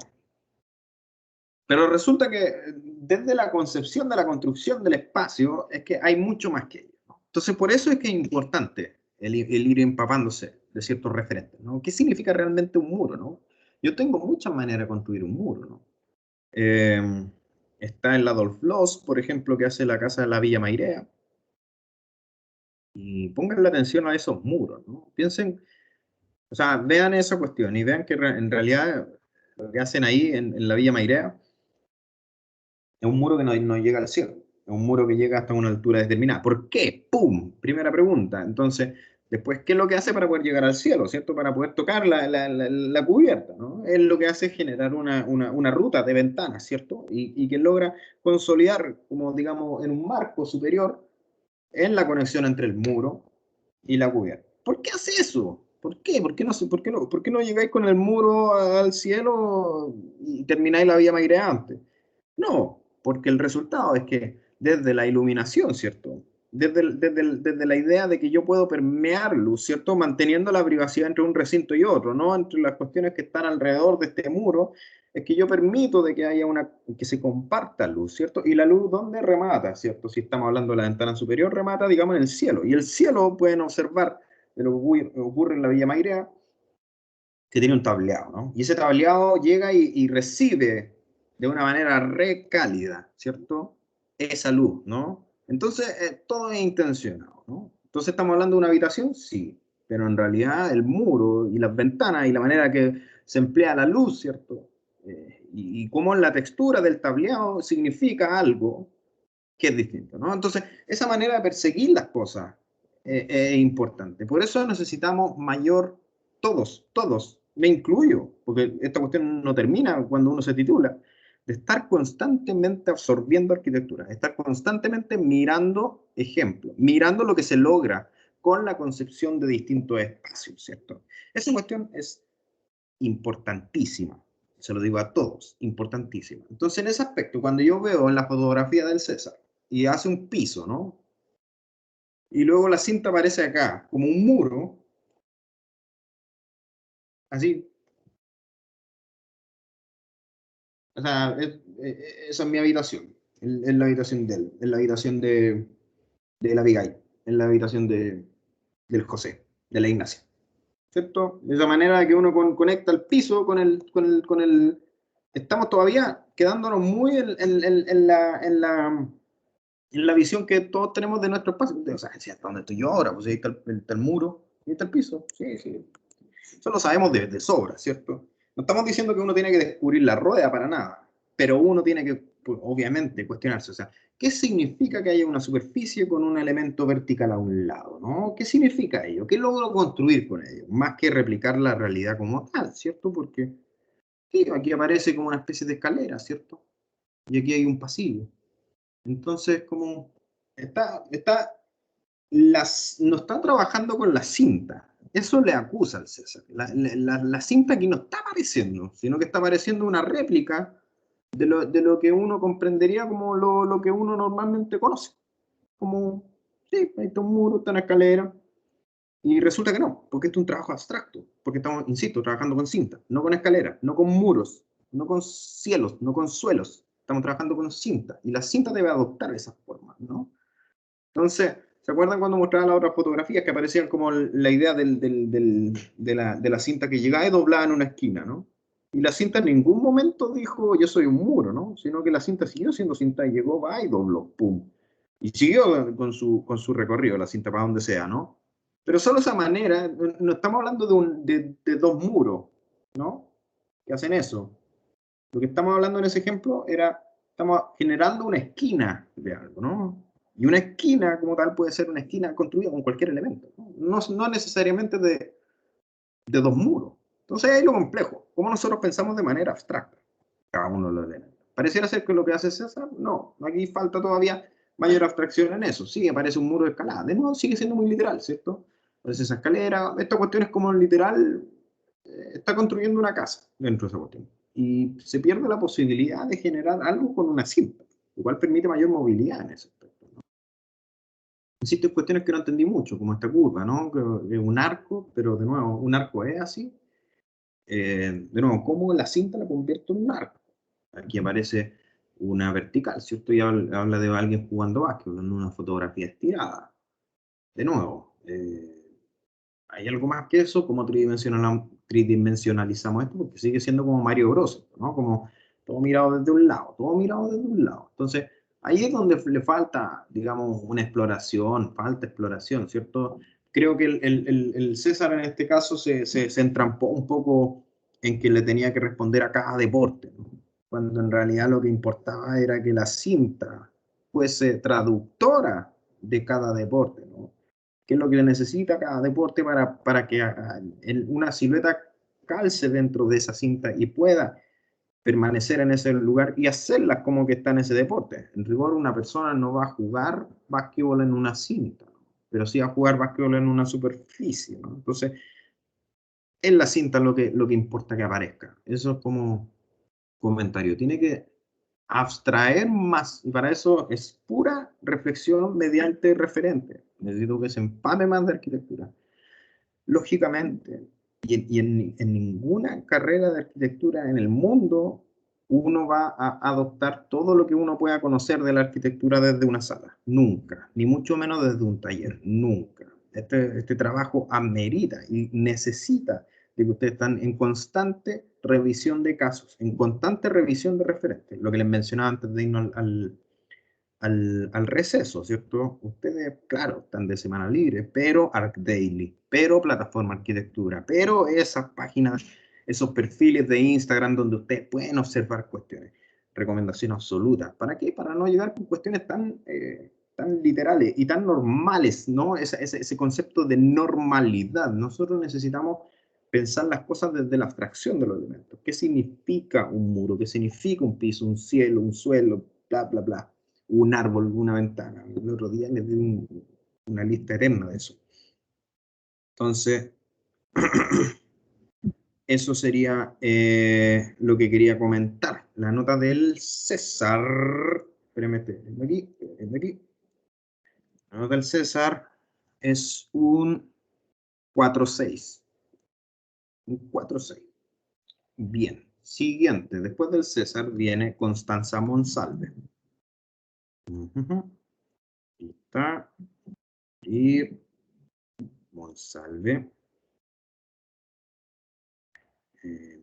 Pero resulta que desde la concepción de la construcción del espacio es que hay mucho más que ello, ¿no? Entonces, por eso es que es importante el ir empapándose de ciertos referentes, ¿no? ¿Qué significa realmente un muro, no? Yo tengo muchas maneras de construir un muro, ¿no? Eh, Está el Adolf Loos, por ejemplo, que hace la casa de la Villa Mairea. Y pongan la atención a esos muros, ¿no? Piensen, o sea, vean esa cuestión y vean que en realidad lo que hacen ahí en la Villa Mairea es un muro que no llega al cielo, es un muro que llega hasta una altura determinada. ¿Por qué? ¡Pum! Primera pregunta. Entonces, después, ¿qué es lo que hace para poder llegar al cielo, ¿cierto? Para poder tocar la cubierta, ¿no? Es lo que hace es generar una ruta de ventanas, ¿cierto? Y que logra consolidar, como digamos, en un marco superior, en la conexión entre el muro y la cubierta. ¿Por qué hace eso? ¿Por qué? ¿Por qué no llegáis con el muro al cielo y termináis la vía Maire antes? No, porque el resultado es que desde la iluminación, ¿cierto? Desde la idea de que yo puedo permear luz, ¿cierto? Manteniendo la privacidad entre un recinto y otro, ¿no? Entre las cuestiones que están alrededor de este muro, es que yo permito de que haya que se comparta luz, ¿cierto? Y la luz, ¿dónde remata, ¿cierto? Si estamos hablando de la ventana superior, remata, digamos, en el cielo. Y el cielo pueden observar de lo que ocurre en la Villa Mairea, que tiene un tableado, ¿no? Y ese tableado llega y recibe de una manera re cálida, ¿cierto? Esa luz, ¿no? Entonces, todo es intencionado, ¿no? Entonces, ¿estamos hablando de una habitación? Sí, pero en realidad el muro y las ventanas y la manera que se emplea la luz, ¿cierto? Y cómo la textura del tableado significa algo que es distinto, ¿no? Entonces, esa manera de perseguir las cosas es importante. Por eso necesitamos mayor, todos, me incluyo, porque esta cuestión no termina cuando uno se titula, de estar constantemente absorbiendo arquitectura, estar constantemente mirando ejemplos, mirando lo que se logra con la concepción de distintos espacios, ¿cierto? Esa cuestión es importantísima, se lo digo a todos, importantísima. Entonces, en ese aspecto, cuando yo veo en la fotografía del César y hace un piso, ¿no? Y luego la cinta aparece acá, como un muro, así, o sea, esa es mi habitación, es la habitación de él, es la habitación de la Abigail, es la habitación del José, de la Ignacia, ¿cierto? De esa manera que uno conecta el piso con el. Estamos todavía quedándonos muy en la visión que todos tenemos de nuestro espacio. O sea, ¿hasta dónde estoy yo ahora? Pues ahí está el muro, ahí está el piso. Sí, sí. Eso lo sabemos de sobra, ¿cierto? No estamos diciendo que uno tiene que descubrir la rueda para nada, pero uno tiene que, pues, obviamente, cuestionarse. O sea, ¿qué significa que haya una superficie con un elemento vertical a un lado? ¿No? ¿Qué significa ello? ¿Qué logro construir con ello? Más que replicar la realidad como tal, ¿cierto? Porque sí, aquí aparece como una especie de escalera, ¿cierto? Y aquí hay un pasillo. Entonces, como no está trabajando con la cinta. Eso le acusa al César. La cinta aquí no está apareciendo, sino que está apareciendo una réplica de lo que uno comprendería como lo que uno normalmente conoce. Como, sí, ahí está un muro, está una escalera. Y resulta que no, porque esto es un trabajo abstracto. Porque estamos, insisto, trabajando con cinta, no con escalera, no con muros, no con cielos, no con suelos. Estamos trabajando con cinta. Y la cinta debe adoptar esa forma, ¿no? Entonces, ¿se acuerdan cuando mostraban las otras fotografías que aparecían como la idea de la cinta que llegaba y doblaba en una esquina, ¿no? Y la cinta en ningún momento dijo, yo soy un muro, ¿no? Sino que la cinta siguió siendo cinta y llegó, va y dobló, pum. Y siguió con su recorrido, la cinta para donde sea, ¿no? Pero solo esa manera, no estamos hablando de dos muros, ¿no? Que hacen eso. Lo que estamos hablando en ese ejemplo era, estamos generando una esquina de algo, ¿no? Y una esquina como tal puede ser una esquina construida con cualquier elemento, ¿no? No necesariamente de dos muros. Entonces ahí lo complejo, cómo nosotros pensamos de manera abstracta cada uno de los elementos. ¿Pareciera ser que lo que hace César? No, aquí falta todavía mayor abstracción en eso. Sí, aparece un muro de escalada. De nuevo, sigue siendo muy literal, ¿cierto? Aparece esa escalera. Esta cuestión es como literal, está construyendo una casa dentro de esa cuestión. Y se pierde la posibilidad de generar algo con una cinta, lo cual permite mayor movilidad en ese aspecto, ¿no? Existen cuestiones que no entendí mucho, como esta curva, ¿no? Que es un arco, pero de nuevo, un arco es así. De nuevo, ¿cómo la cinta la convierto en un arco? Aquí aparece una vertical, ¿cierto? Y habla de alguien jugando básquet, en una fotografía estirada. De nuevo, ¿hay algo más que eso? ¿Cómo tridimensionalizamos esto? Porque sigue siendo como Mario Bros, ¿no? Como todo mirado desde un lado, todo mirado desde un lado. Entonces, ahí es donde le falta, digamos, una exploración, falta exploración, ¿cierto? Creo que el César en este caso se entrampó un poco en que le tenía que responder a cada deporte, ¿no? Cuando en realidad lo que importaba era que la cinta fuese traductora de cada deporte, ¿no? ¿Qué es lo que necesita cada deporte para que una silueta calce dentro de esa cinta y pueda permanecer en ese lugar y hacerlas como que está en ese deporte? En rigor, una persona no va a jugar básquetbol en una cinta, ¿no? Pero sí va a jugar básquetbol en una superficie, ¿no? Entonces, es la cinta lo que importa que aparezca. Eso es como comentario. Tiene que abstraer más, y para eso es pura reflexión mediante referente. Necesito que se empame más de arquitectura. Lógicamente, en ninguna carrera de arquitectura en el mundo uno va a adoptar todo lo que uno pueda conocer de la arquitectura desde una sala. Nunca, ni mucho menos desde un taller. Nunca. Este trabajo amerita y necesita de que ustedes están en constante revisión de casos, en constante revisión de referentes. Lo que les mencionaba antes de irnos al receso, ¿cierto? Ustedes, claro, están de semana libre, pero ArcDaily, pero plataforma arquitectura, pero esas páginas, esos perfiles de Instagram donde ustedes pueden observar cuestiones. Recomendación absoluta. ¿Para qué? Para no llegar con cuestiones tan literales y tan normales, ¿no? Ese concepto de normalidad. Nosotros necesitamos pensar las cosas desde la abstracción de los elementos. ¿Qué significa un muro? ¿Qué significa un piso, un cielo, un suelo, bla, bla, bla? Un árbol, una ventana? El otro día les di una lista eterna de eso. Entonces, eso sería lo que quería comentar. La nota del César. Espérenme, aquí, aquí. La nota del César es un 4.6. Un 4.6. Bien. Siguiente. Después del César viene Constanza Monsalve. Ahí está. Y Monsalve.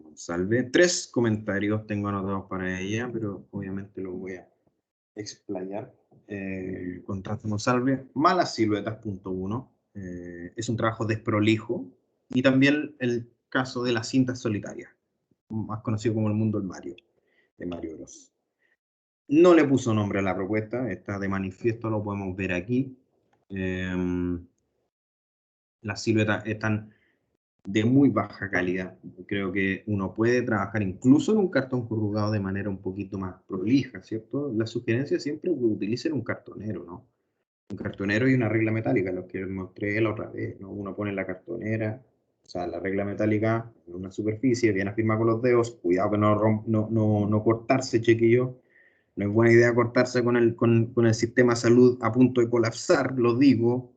Monsalve. 3 comentarios tengo anotados para ella, pero obviamente los voy a explayar. Constanza Monsalve. Malas siluetas, punto 1. Es un trabajo desprolijo. Y también el caso de las cintas solitarias, más conocido como el mundo del Mario, de Mario Bros. No le puso nombre a la propuesta, está de manifiesto, lo podemos ver aquí. Las siluetas están de muy baja calidad. Creo que uno puede trabajar incluso en un cartón corrugado de manera un poquito más prolija, ¿cierto? La sugerencia siempre es que utilicen un cartonero, ¿no? Un cartonero y una regla metálica, lo que mostré la otra vez, ¿no? Uno pone la cartonera, o sea, la regla metálica en una superficie, bien afirmada con los dedos, cuidado que no cortarse, chiquillo. No es buena idea cortarse con el sistema de salud a punto de colapsar, lo digo.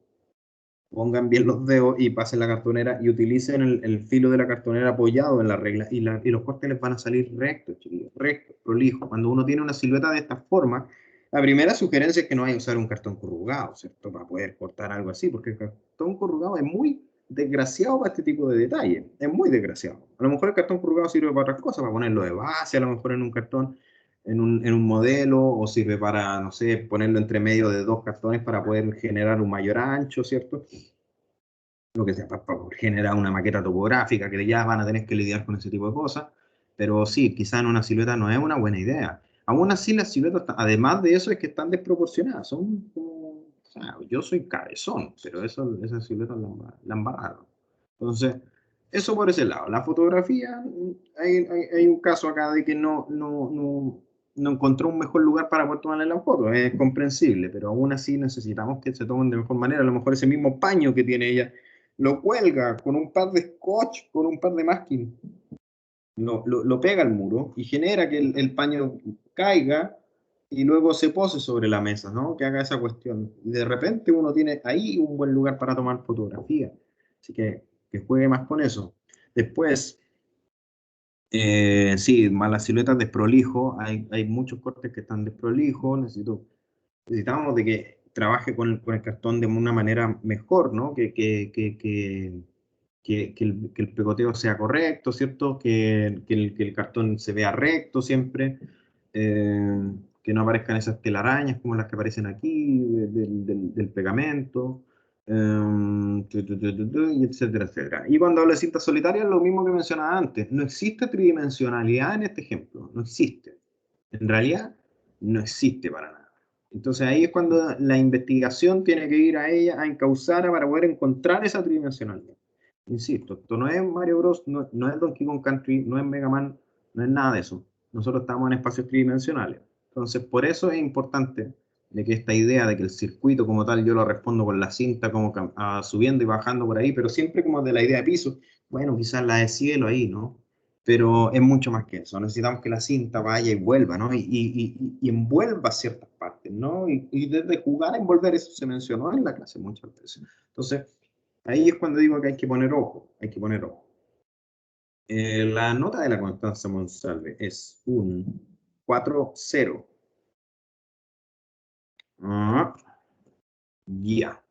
Pongan bien los dedos y pasen la cartonera y utilicen el filo de la cartonera apoyado en la regla y los cortes les van a salir rectos, chiquillos, rectos, prolijos. Cuando uno tiene una silueta de esta forma, la primera sugerencia es que no hay que usar un cartón corrugado, ¿cierto? Para poder cortar algo así, porque el cartón corrugado es muy desgraciado para este tipo de detalles. Es muy desgraciado. A lo mejor el cartón corrugado sirve para otras cosas, para ponerlo de base, a lo mejor en un cartón, en un modelo, o sirve para, no sé, ponerlo entre medio de dos cartones para poder generar un mayor ancho, ¿cierto? Lo que sea, para generar una maqueta topográfica, que ya van a tener que lidiar con ese tipo de cosas. Pero sí, quizás en una silueta no es una buena idea. Aún así, las siluetas, además de eso, es que están desproporcionadas. Son como, o sea, yo soy cabezón, pero eso, esas siluetas la embarraron. Entonces, eso por ese lado. La fotografía, hay un caso acá de que no encontró un mejor lugar para poder tomarle la foto. Es comprensible, pero aún así necesitamos que se tomen de mejor manera. A lo mejor ese mismo paño que tiene ella lo cuelga con un par de scotch, con un par de masking, lo pega al muro y genera que el paño caiga y luego se pose sobre la mesa, ¿no? Que haga esa cuestión. Y de repente uno tiene ahí un buen lugar para tomar fotografía. Así que juegue más con eso. Después, sí, malas siluetas desprolijo. Hay muchos cortes que están desprolijos. Necesitamos de que trabaje con el cartón de una manera mejor, ¿no? Que el pegoteo sea correcto, ¿cierto? Que el cartón se vea recto siempre, que no aparezcan esas telarañas como las que aparecen aquí del pegamento, y etcétera, etcétera. Y cuando hablo de cintas solitarias, lo mismo que mencionaba antes, no existe tridimensionalidad en este ejemplo, no existe. En realidad, no existe para nada. Entonces ahí es cuando la investigación tiene que ir a ella a encauzar para poder encontrar esa tridimensionalidad. Insisto, esto no es Mario Bros, no es Donkey Kong Country, no es Mega Man, no es nada de eso. Nosotros estamos en espacios tridimensionales. Entonces, por eso es importante de que esta idea de que el circuito como tal yo lo respondo con la cinta como subiendo y bajando por ahí, pero siempre como de la idea de piso, bueno, quizás la de cielo ahí, ¿no? Pero es mucho más que eso. Necesitamos que la cinta vaya y vuelva, ¿no? Y envuelva ciertas partes, ¿no? Y desde jugar a envolver, eso se mencionó en la clase muchas veces. Entonces, ahí es cuando digo que hay que poner ojo, hay que poner ojo. La nota de la Constanza Monsalve es un 4-0. Ah, ya.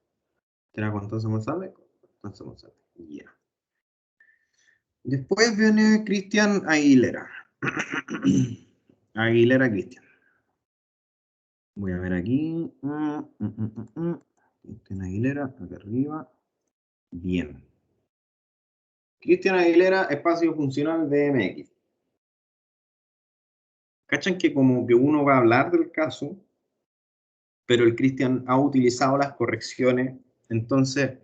¿De la Constanza Monsalve? Constanza Monsalve, ya. Después viene Cristian Aguilera. Aguilera Cristian. Voy a ver aquí. Cristian Aguilera, acá arriba. Bien. Cristian Aguilera, espacio funcional BMX. ¿Cachan que como que uno va a hablar del caso, pero el Cristian ha utilizado las correcciones, entonces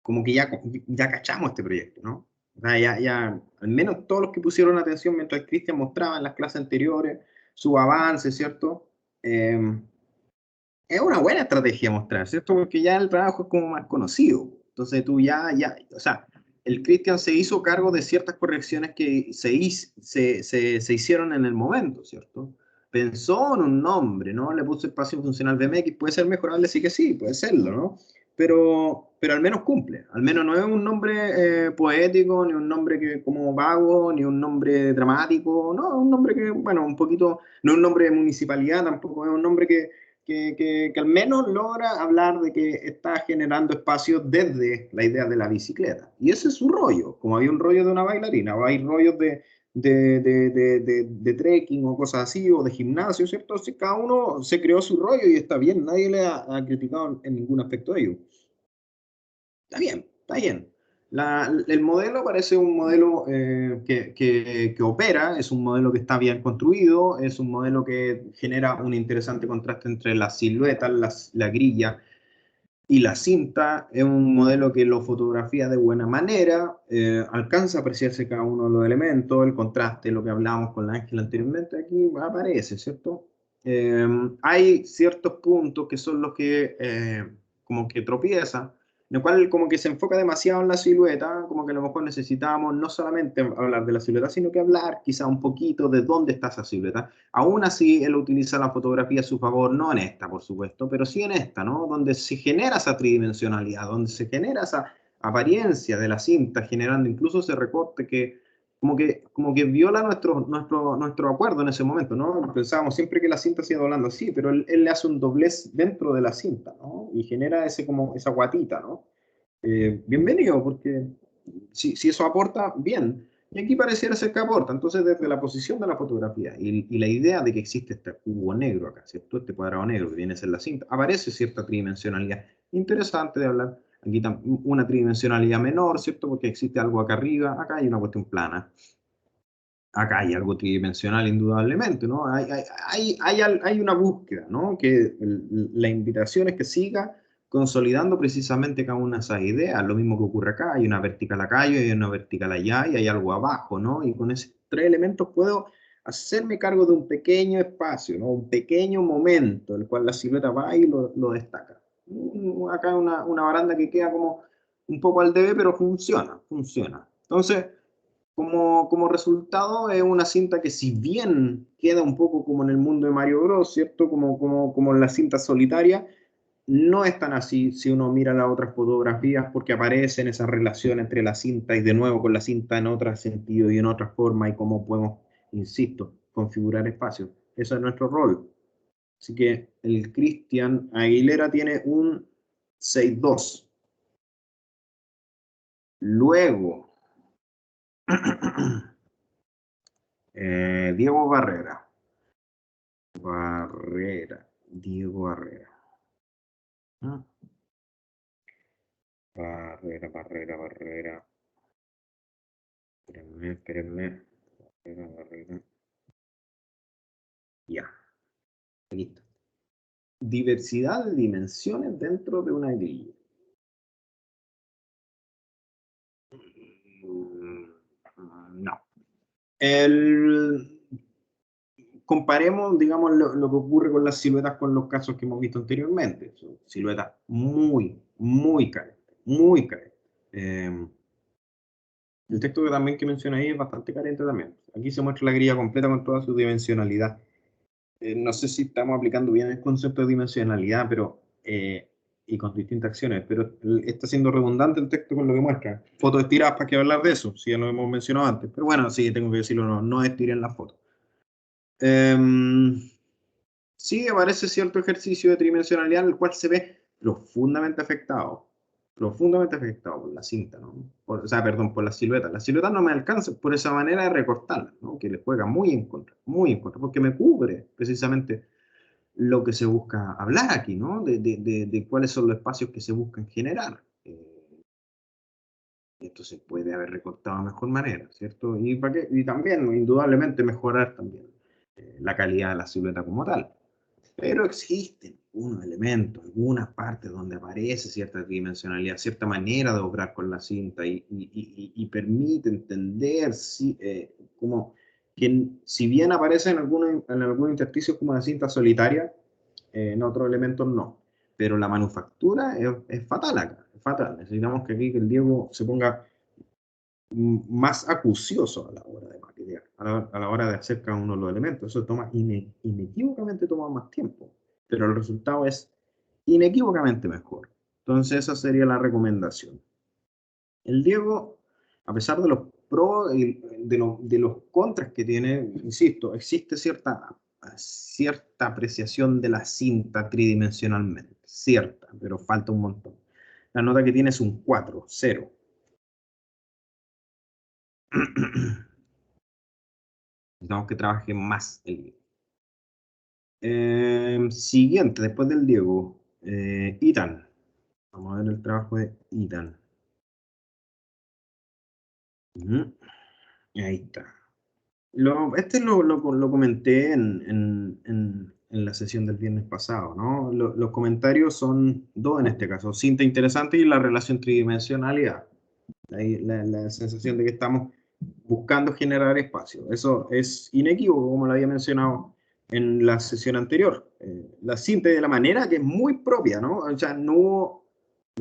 como que ya cachamos este proyecto, ¿no? O sea, al menos todos los que pusieron atención mientras Cristian mostraba en las clases anteriores su avance, ¿cierto? Es una buena estrategia mostrar, ¿cierto? Porque ya el trabajo es como más conocido. Entonces tú o sea, el Cristian se hizo cargo de ciertas correcciones que se hicieron en el momento, ¿cierto? Pensó en un nombre, ¿no? Le puso espacio funcional BMX, puede ser mejorable, sí que sí, puede serlo, ¿no? Pero al menos cumple, al menos no es un nombre poético, ni un nombre que como vago, ni un nombre dramático, no, un nombre que, bueno, un poquito, no un nombre de municipalidad, tampoco es un nombre que al menos logra hablar de que está generando espacio desde la idea de la bicicleta. Y ese es su rollo, como había un rollo de una bailarina, o hay rollos de trekking o cosas así, o de gimnasio, ¿cierto? Así, cada uno se creó su rollo y está bien, nadie le ha criticado en ningún aspecto de ello. Está bien, está bien. El modelo parece un modelo que opera, es un modelo que está bien construido, es un modelo que genera un interesante contraste entre la silueta, la grilla y la cinta, es un modelo que lo fotografía de buena manera, alcanza a apreciarse cada uno de los elementos, el contraste, lo que hablábamos con la Ángela anteriormente, aquí aparece, ¿cierto? Hay ciertos puntos que son los que como que tropiezan, en el cual como que se enfoca demasiado en la silueta, como que a lo mejor necesitamos no solamente hablar de la silueta, sino que hablar quizá un poquito de dónde está esa silueta. Aún así, él utiliza la fotografía a su favor, no en esta, por supuesto, pero sí en esta, ¿no? Donde se genera esa tridimensionalidad, donde se genera esa apariencia de la cinta, generando incluso ese recorte que como que viola nuestro acuerdo en ese momento, ¿no? Pensábamos siempre que la cinta se iba doblando así, pero él le hace un doblez dentro de la cinta, ¿no? Y genera ese como esa guatita, ¿no? bienvenido, porque si eso aporta, bien. Y aquí pareciera ser que aporta. Entonces, desde la posición de la fotografía y la idea de que existe este cubo negro acá, ¿cierto? Este cuadrado negro que viene a ser la cinta, aparece cierta tridimensionalidad interesante de hablar. Aquí una tridimensionalidad menor, ¿cierto? Porque existe algo acá arriba, acá hay una cuestión plana. Acá hay algo tridimensional indudablemente, ¿no? Hay una búsqueda, ¿no? Que la invitación es que siga consolidando precisamente cada una de esas ideas. Lo mismo que ocurre acá, hay una vertical acá, y hay una vertical allá, y hay algo abajo, ¿no? Y con esos tres elementos puedo hacerme cargo de un pequeño espacio, ¿no? Un pequeño momento, el cual la silueta va y lo destaca. Acá una baranda que queda como un poco al debe, pero funciona, funciona. Entonces, como resultado es una cinta que si bien queda un poco como en el mundo de Mario Bros, ¿cierto? Como en la cinta solitaria, no es tan así si uno mira las otras fotografías porque aparecen esas relaciones entre la cinta y de nuevo con la cinta en otro sentido y en otra forma y cómo podemos, insisto, configurar espacios. Ese es nuestro rol. Así que el Cristian Aguilera tiene un 6-2. Luego, Diego Barrera. Diego Barrera. ¿Mm? Barrera. Espérenme. Barrera. Ya, listo. Diversidad de dimensiones dentro de una grilla. No. El, comparemos, digamos, lo que ocurre con las siluetas con los casos que hemos visto anteriormente. Son siluetas muy carentes, muy carentes. El texto que también que menciona ahí es bastante carente también. Aquí se muestra la grilla completa con toda su dimensionalidad. No sé si estamos aplicando bien el concepto de dimensionalidad, pero y con distintas acciones, pero está siendo redundante el texto con lo que muestra. Fotos estiradas, ¿para qué hablar de eso? Si ya lo hemos mencionado antes. Pero bueno, sí, tengo que decirlo, no estiren las fotos. Sí, aparece cierto ejercicio de tridimensionalidad en el cual se ve profundamente afectado por la cinta, ¿no? O sea, perdón, por la silueta. La silueta no me alcanza por esa manera de recortarla, ¿no? Que le juega muy en contra, porque me cubre precisamente lo que se busca hablar aquí, ¿no? De cuáles son los espacios que se buscan generar. Esto se puede haber recortado de mejor manera, ¿cierto? Y también, indudablemente, mejorar también la calidad de la silueta como tal. Pero existen unos elementos, algunas partes donde aparece cierta dimensionalidad, cierta manera de obrar con la cinta y permite entender como que si bien aparece en algunos intersticios como la cinta solitaria, en otros elementos no. Pero la manufactura es fatal acá, es fatal. Necesitamos que aquí que el Diego se ponga más acucioso a la hora de maquetear, a la hora de hacer cada uno de los elementos. Eso inequívocamente toma más tiempo, pero el resultado es inequívocamente mejor. Entonces esa sería la recomendación. El Diego, a pesar de los pros y de los contras que tiene, insisto, existe cierta apreciación de la cinta tridimensionalmente, cierta, pero falta un montón. La nota que tiene es un 4, 0. Necesitamos que trabaje más el Diego. Siguiente, después del Diego, Ethan. Vamos a ver el trabajo de Ethan. Ujú. Ahí está. Lo comenté en la sesión del viernes pasado, ¿no? Los comentarios son dos en este caso, cinta interesante y la relación tridimensionalidad. La sensación de que estamos buscando generar espacio. Eso es inequívoco, como lo había mencionado en la sesión anterior. La cinta de la manera que es muy propia, ¿no? O sea, no hubo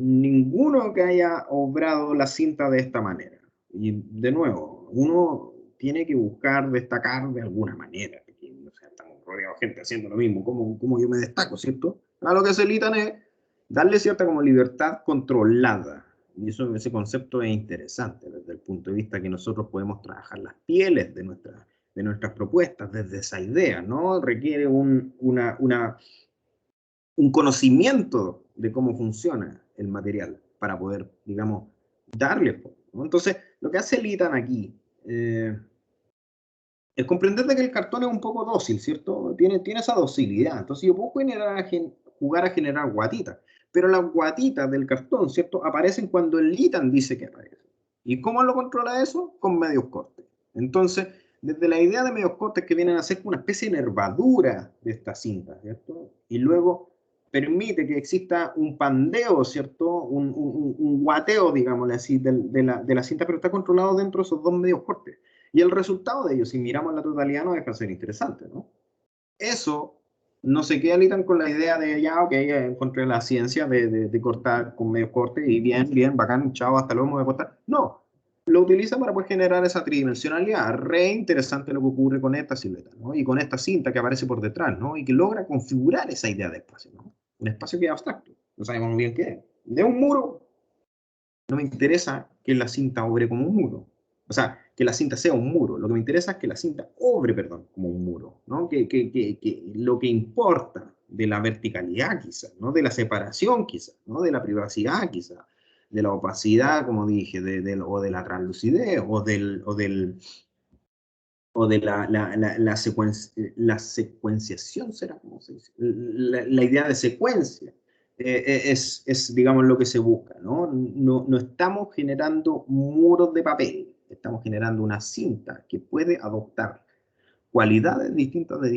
ninguno que haya obrado la cinta de esta manera. Y de nuevo, uno tiene que buscar destacar de alguna manera. O sea, estamos rodeados de gente haciendo lo mismo. ¿Cómo yo me destaco, cierto? A lo que se elitan es darle cierta como libertad controlada. Y ese concepto es interesante desde el punto de vista que nosotros podemos trabajar las pieles de nuestras propuestas desde esa idea, ¿no? Requiere un conocimiento de cómo funciona el material. para poder, digamos, darle forma, ¿no? Entonces, lo que hace el ITAN aquí es comprender de que el cartón es un poco dócil, ¿cierto? Tiene esa docilidad. Entonces yo puedo jugar a generar guatitas, pero las guatitas del cartón, ¿cierto? Aparecen cuando el ITAN dice que aparecen. ¿Y cómo lo controla eso? Con medios cortes. Entonces, desde la idea de medios cortes que vienen a ser una especie de nervadura de esta cinta, ¿cierto? Y luego permite que exista un pandeo, ¿cierto? Un guateo, digámosle así, de la cinta, pero está controlado dentro de esos dos medios cortes. Y el resultado de ello, si miramos la totalidad, no deja de ser interesante, ¿no? Eso no se queda ni tan con la idea de, ya, ok, encontré la ciencia de cortar con medio corte y bien, bien, bacán, chao, hasta luego, me voy a cortar. No, lo utiliza para poder generar esa tridimensionalidad. Re interesante lo que ocurre con esta silueta, ¿no? Y con esta cinta que aparece por detrás, ¿no? Y que logra configurar esa idea de espacio, ¿no? Un espacio que es abstracto, no sabemos muy bien qué es. De un muro, no me interesa que la cinta obre como un muro. O sea, que la cinta sea un muro. Lo que me interesa es que la cinta obre, perdón, como un muro, ¿no? Que lo que importa de la verticalidad quizás, ¿no? De la separación quizás, ¿no? De la privacidad quizás, de la opacidad, como dije, o de la translucidez, o de la secuenciación, ¿será? ¿Cómo se dice? La idea de secuencia es, digamos, lo que se busca, ¿no? No estamos generando muros de papel, estamos generando una cinta que puede adoptar cualidades distintas de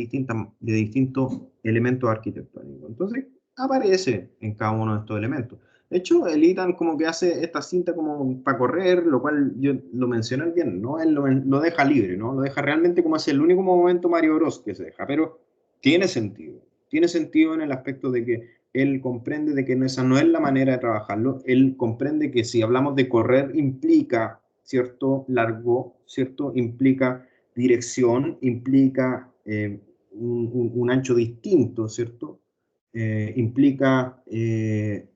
distintos elementos arquitectónicos. Entonces, aparece en cada uno de estos elementos. De hecho, el ITAN como que hace esta cinta como para correr, lo cual yo lo mencioné bien, ¿no? Él lo deja libre, ¿no? Lo deja realmente como es el único momento Mario Bros que se deja, pero tiene sentido. Tiene sentido en el aspecto de que él comprende de que esa no es la manera de trabajarlo. Él comprende que si hablamos de correr implica, ¿cierto? Largo, ¿cierto? Implica dirección, implica un ancho distinto, ¿cierto? Implica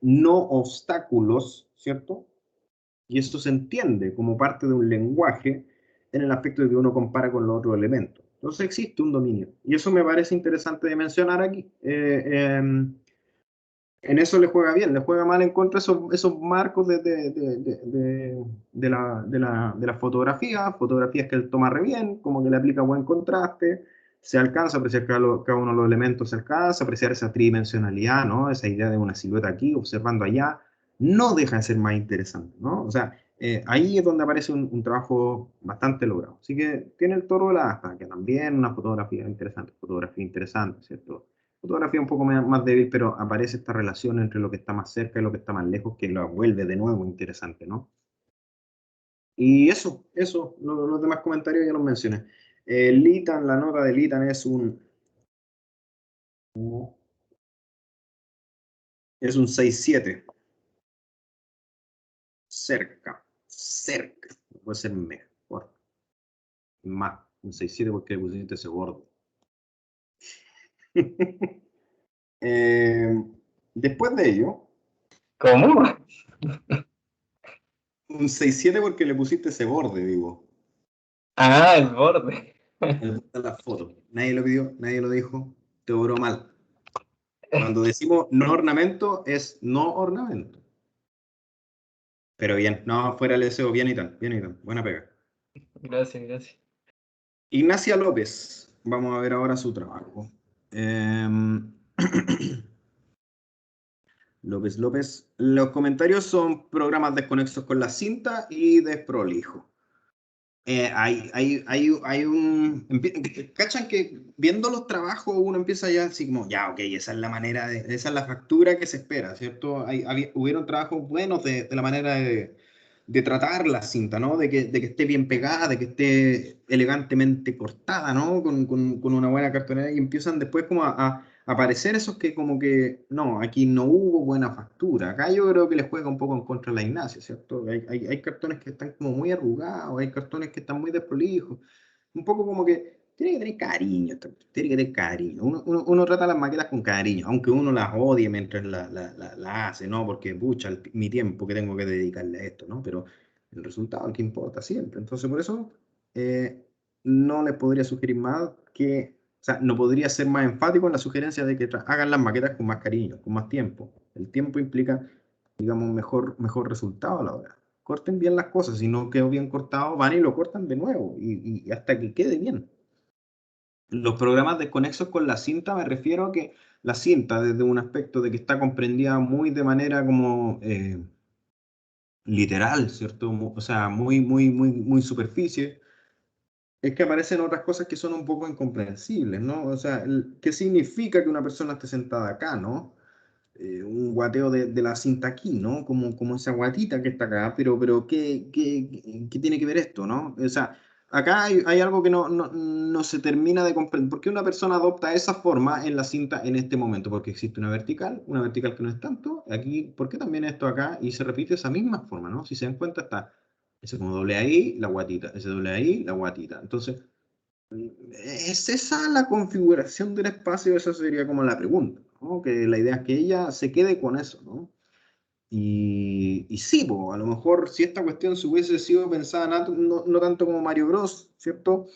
no obstáculos, ¿cierto? Y eso se entiende como parte de un lenguaje en el aspecto de que uno compara con los otros elementos. Entonces existe un dominio. Y eso me parece interesante de mencionar aquí. En eso le juega bien, le juega mal en contra esos marcos de la fotografías que él toma re bien, como que le aplica buen contraste, se alcanza a apreciar cada uno de los elementos, se alcanza a apreciar esa tridimensionalidad, ¿no? Esa idea de una silueta aquí, observando allá, no deja de ser más interesante, ¿no? O sea, ahí es donde aparece un trabajo bastante logrado. Así que tiene el toro de la asta, que también una fotografía interesante, ¿cierto? Fotografía un poco más débil, pero aparece esta relación entre lo que está más cerca y lo que está más lejos, que lo vuelve de nuevo interesante, ¿no? Y los demás comentarios ya los mencioné. Litan, la nota de Litan es un 6-7. Cerca. Puede ser mejor. Más, un 6-7 porque le pusiste ese borde. Eh, después de ello, ¿Cómo? un 6-7 porque le pusiste ese borde, digo. Ah, el borde. La foto. Nadie lo pidió, nadie lo dijo, te obró mal. Cuando decimos no ornamento, es no ornamento. Pero bien, no, fuera el deseo, bien y tal, buena pega. Gracias. Ignacia López, vamos a ver ahora su trabajo. López, los comentarios son programas desconexos con la cinta y desprolijo. Hay un... ¿Cachan que viendo los trabajos uno empieza ya así como, ya, ok, esa es la manera, esa es la factura que se espera, ¿cierto? Hubieron trabajos buenos de la manera de tratar la cinta, ¿no? De que esté bien pegada, de que esté elegantemente cortada, ¿no? Con una buena cartonera y empiezan después como a aparecer esos que como que, no, aquí no hubo buena factura. Acá yo creo que les juega un poco en contra la Ignacia, ¿cierto? Hay cartones que están como muy arrugados, hay cartones que están muy desprolijos. Un poco como que tiene que tener cariño, tiene que tener cariño. Uno trata las maquetas con cariño, aunque uno las odie mientras la hace, ¿no? Porque, pucha, mi tiempo que tengo que dedicarle a esto, ¿no? Pero el resultado es el que importa siempre. Entonces, por eso, no les podría sugerir más que, o sea, no podría ser más enfático en la sugerencia de que hagan las maquetas con más cariño, con más tiempo. El tiempo implica digamos, mejor resultado a la hora. Corten bien las cosas, si no quedó bien cortado, van y lo cortan de nuevo, y hasta que quede bien. Los programas desconexos con la cinta, me refiero a que la cinta, desde un aspecto de que está comprendida muy de manera como literal, ¿cierto? O sea, muy superficie, es que aparecen otras cosas que son un poco incomprensibles, ¿no? O sea, ¿qué significa que una persona esté sentada acá, ¿no? Un guateo de la cinta aquí, ¿no? Como esa guatita que está acá, pero ¿qué tiene que ver esto, ¿no? O sea, acá hay algo que no se termina de comprender. ¿Por qué una persona adopta esa forma en la cinta en este momento? Porque existe una vertical que no es tanto. Aquí, ¿por qué también esto acá? Y se repite esa misma forma, ¿no? Si se dan cuenta, está ese como doble ahí, la guatita, ese doble ahí, la guatita. Entonces, ¿es esa la configuración del espacio? Esa sería como la pregunta, ¿no? Que la idea es que ella se quede con eso, ¿no? Y sí, po, a lo mejor si esta cuestión se hubiese sido pensada no tanto como Mario Bros, ¿cierto?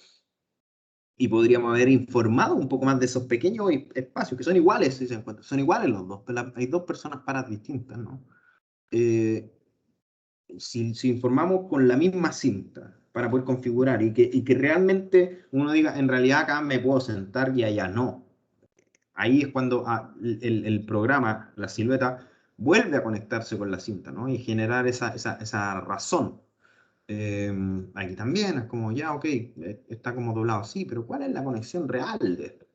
Y podríamos haber informado un poco más de esos pequeños espacios, que son iguales, si se encuentran, son iguales los dos, pero hay dos personas para distintas, ¿no? Eh, si informamos con la misma cinta para poder configurar y que realmente uno diga, en realidad acá me puedo sentar y allá no. Ahí es cuando el programa, la silueta, vuelve a conectarse con la cinta, ¿no? Y generar esa razón. Aquí también es como, ya, ok, está como doblado, sí, pero ¿cuál es la conexión real de esto?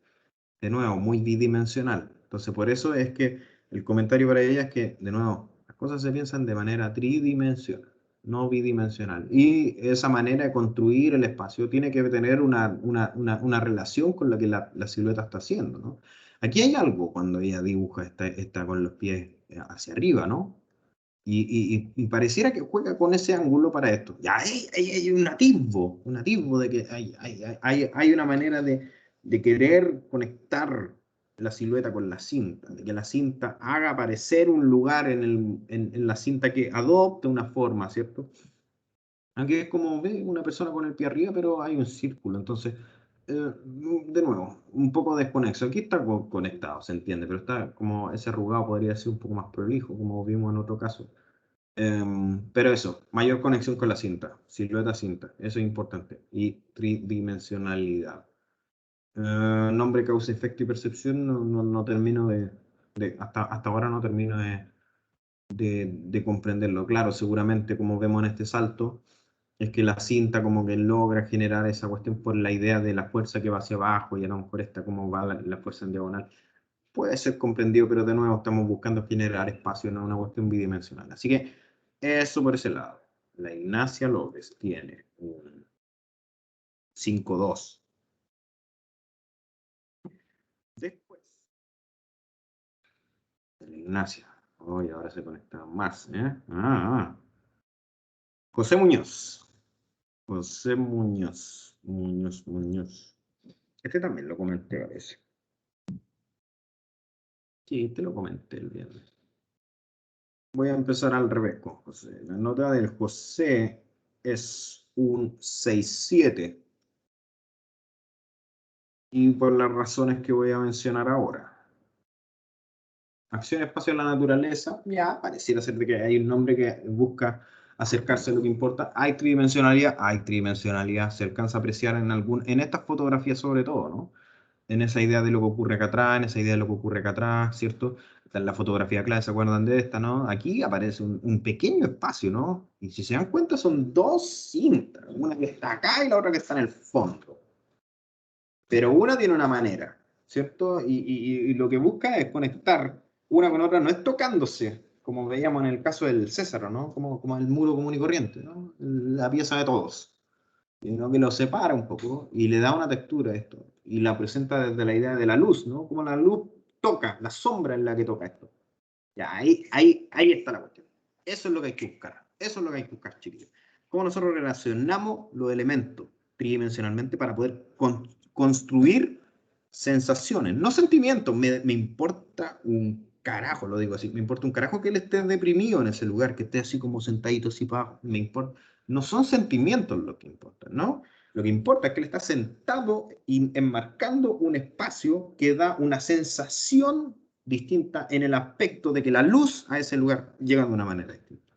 De nuevo, muy bidimensional. Entonces, por eso es que el comentario para ella es que, de nuevo, las cosas se piensan de manera tridimensional, no bidimensional. Y esa manera de construir el espacio tiene que tener una relación con lo que la silueta está haciendo, ¿no? Aquí hay algo cuando ella dibuja, está con los pies hacia arriba, ¿no? Y pareciera que juega con ese ángulo para esto. Ya hay un atisbo de que hay una manera de querer conectar la silueta con la cinta, de que la cinta haga aparecer un lugar en la cinta que adopte una forma, ¿cierto? Aunque es como ve una persona con el pie arriba, pero hay un círculo. Entonces, de nuevo, un poco desconexo. Aquí está conectado, se entiende, pero está como ese arrugado podría ser un poco más prolijo, como vimos en otro caso. Pero eso, mayor conexión con la cinta, silueta cinta, eso es importante. Y tridimensionalidad. Nombre, causa, efecto y percepción, no termino hasta ahora no termino de comprenderlo. Claro, seguramente como vemos en este salto, es que la cinta como que logra generar esa cuestión por la idea de la fuerza que va hacia abajo y a lo mejor está como va la fuerza en diagonal. Puede ser comprendido, pero de nuevo estamos buscando generar espacio, no una cuestión bidimensional. Así que eso por ese lado. La Ignacia López tiene un 5-2. Después, la Ignacia. Hoy ahora se conecta más, ¿eh? José Muñoz. José Muñoz. Muñoz. Este también lo comenté, parece. Sí, te lo comenté el viernes. Voy a empezar al revés con José. La nota del José es un 6-7. Y por las razones que voy a mencionar ahora. Acción espacio en la naturaleza, ya pareciera ser de que hay un nombre que busca acercarse a lo que importa. Hay tridimensionalidad, se alcanza a apreciar en estas fotografías sobre todo, ¿no? En esa idea de lo que ocurre acá atrás, en esa idea de lo que ocurre acá atrás, ¿cierto? Está en la fotografía clave, ¿se acuerdan de esta, no? Aquí aparece un pequeño espacio, ¿no? Y si se dan cuenta son dos cintas, una que está acá y la otra que está en el fondo. Pero una tiene una manera, ¿cierto? Y lo que busca es conectar una con otra, no es tocándose, como veíamos en el caso del César, ¿no? Como el muro común y corriente, ¿no? La pieza de todos, sino que lo separa un poco y le da una textura a esto, y la presenta desde la idea de la luz, ¿no? Como la luz toca, la sombra en la que toca esto. Ya, ahí está la cuestión. Eso es lo que hay que buscar. Eso es lo que hay que buscar, chiquillos. Cómo nosotros relacionamos los elementos tridimensionalmente para poder construir sensaciones, no sentimientos. Me importa un carajo, lo digo así. Me importa un carajo que él esté deprimido en ese lugar, que esté así como sentadito, así para abajo. Me importa. No son sentimientos lo que importa, ¿no? Lo que importa es que él está sentado y enmarcando un espacio que da una sensación distinta en el aspecto de que la luz a ese lugar llega de una manera distinta.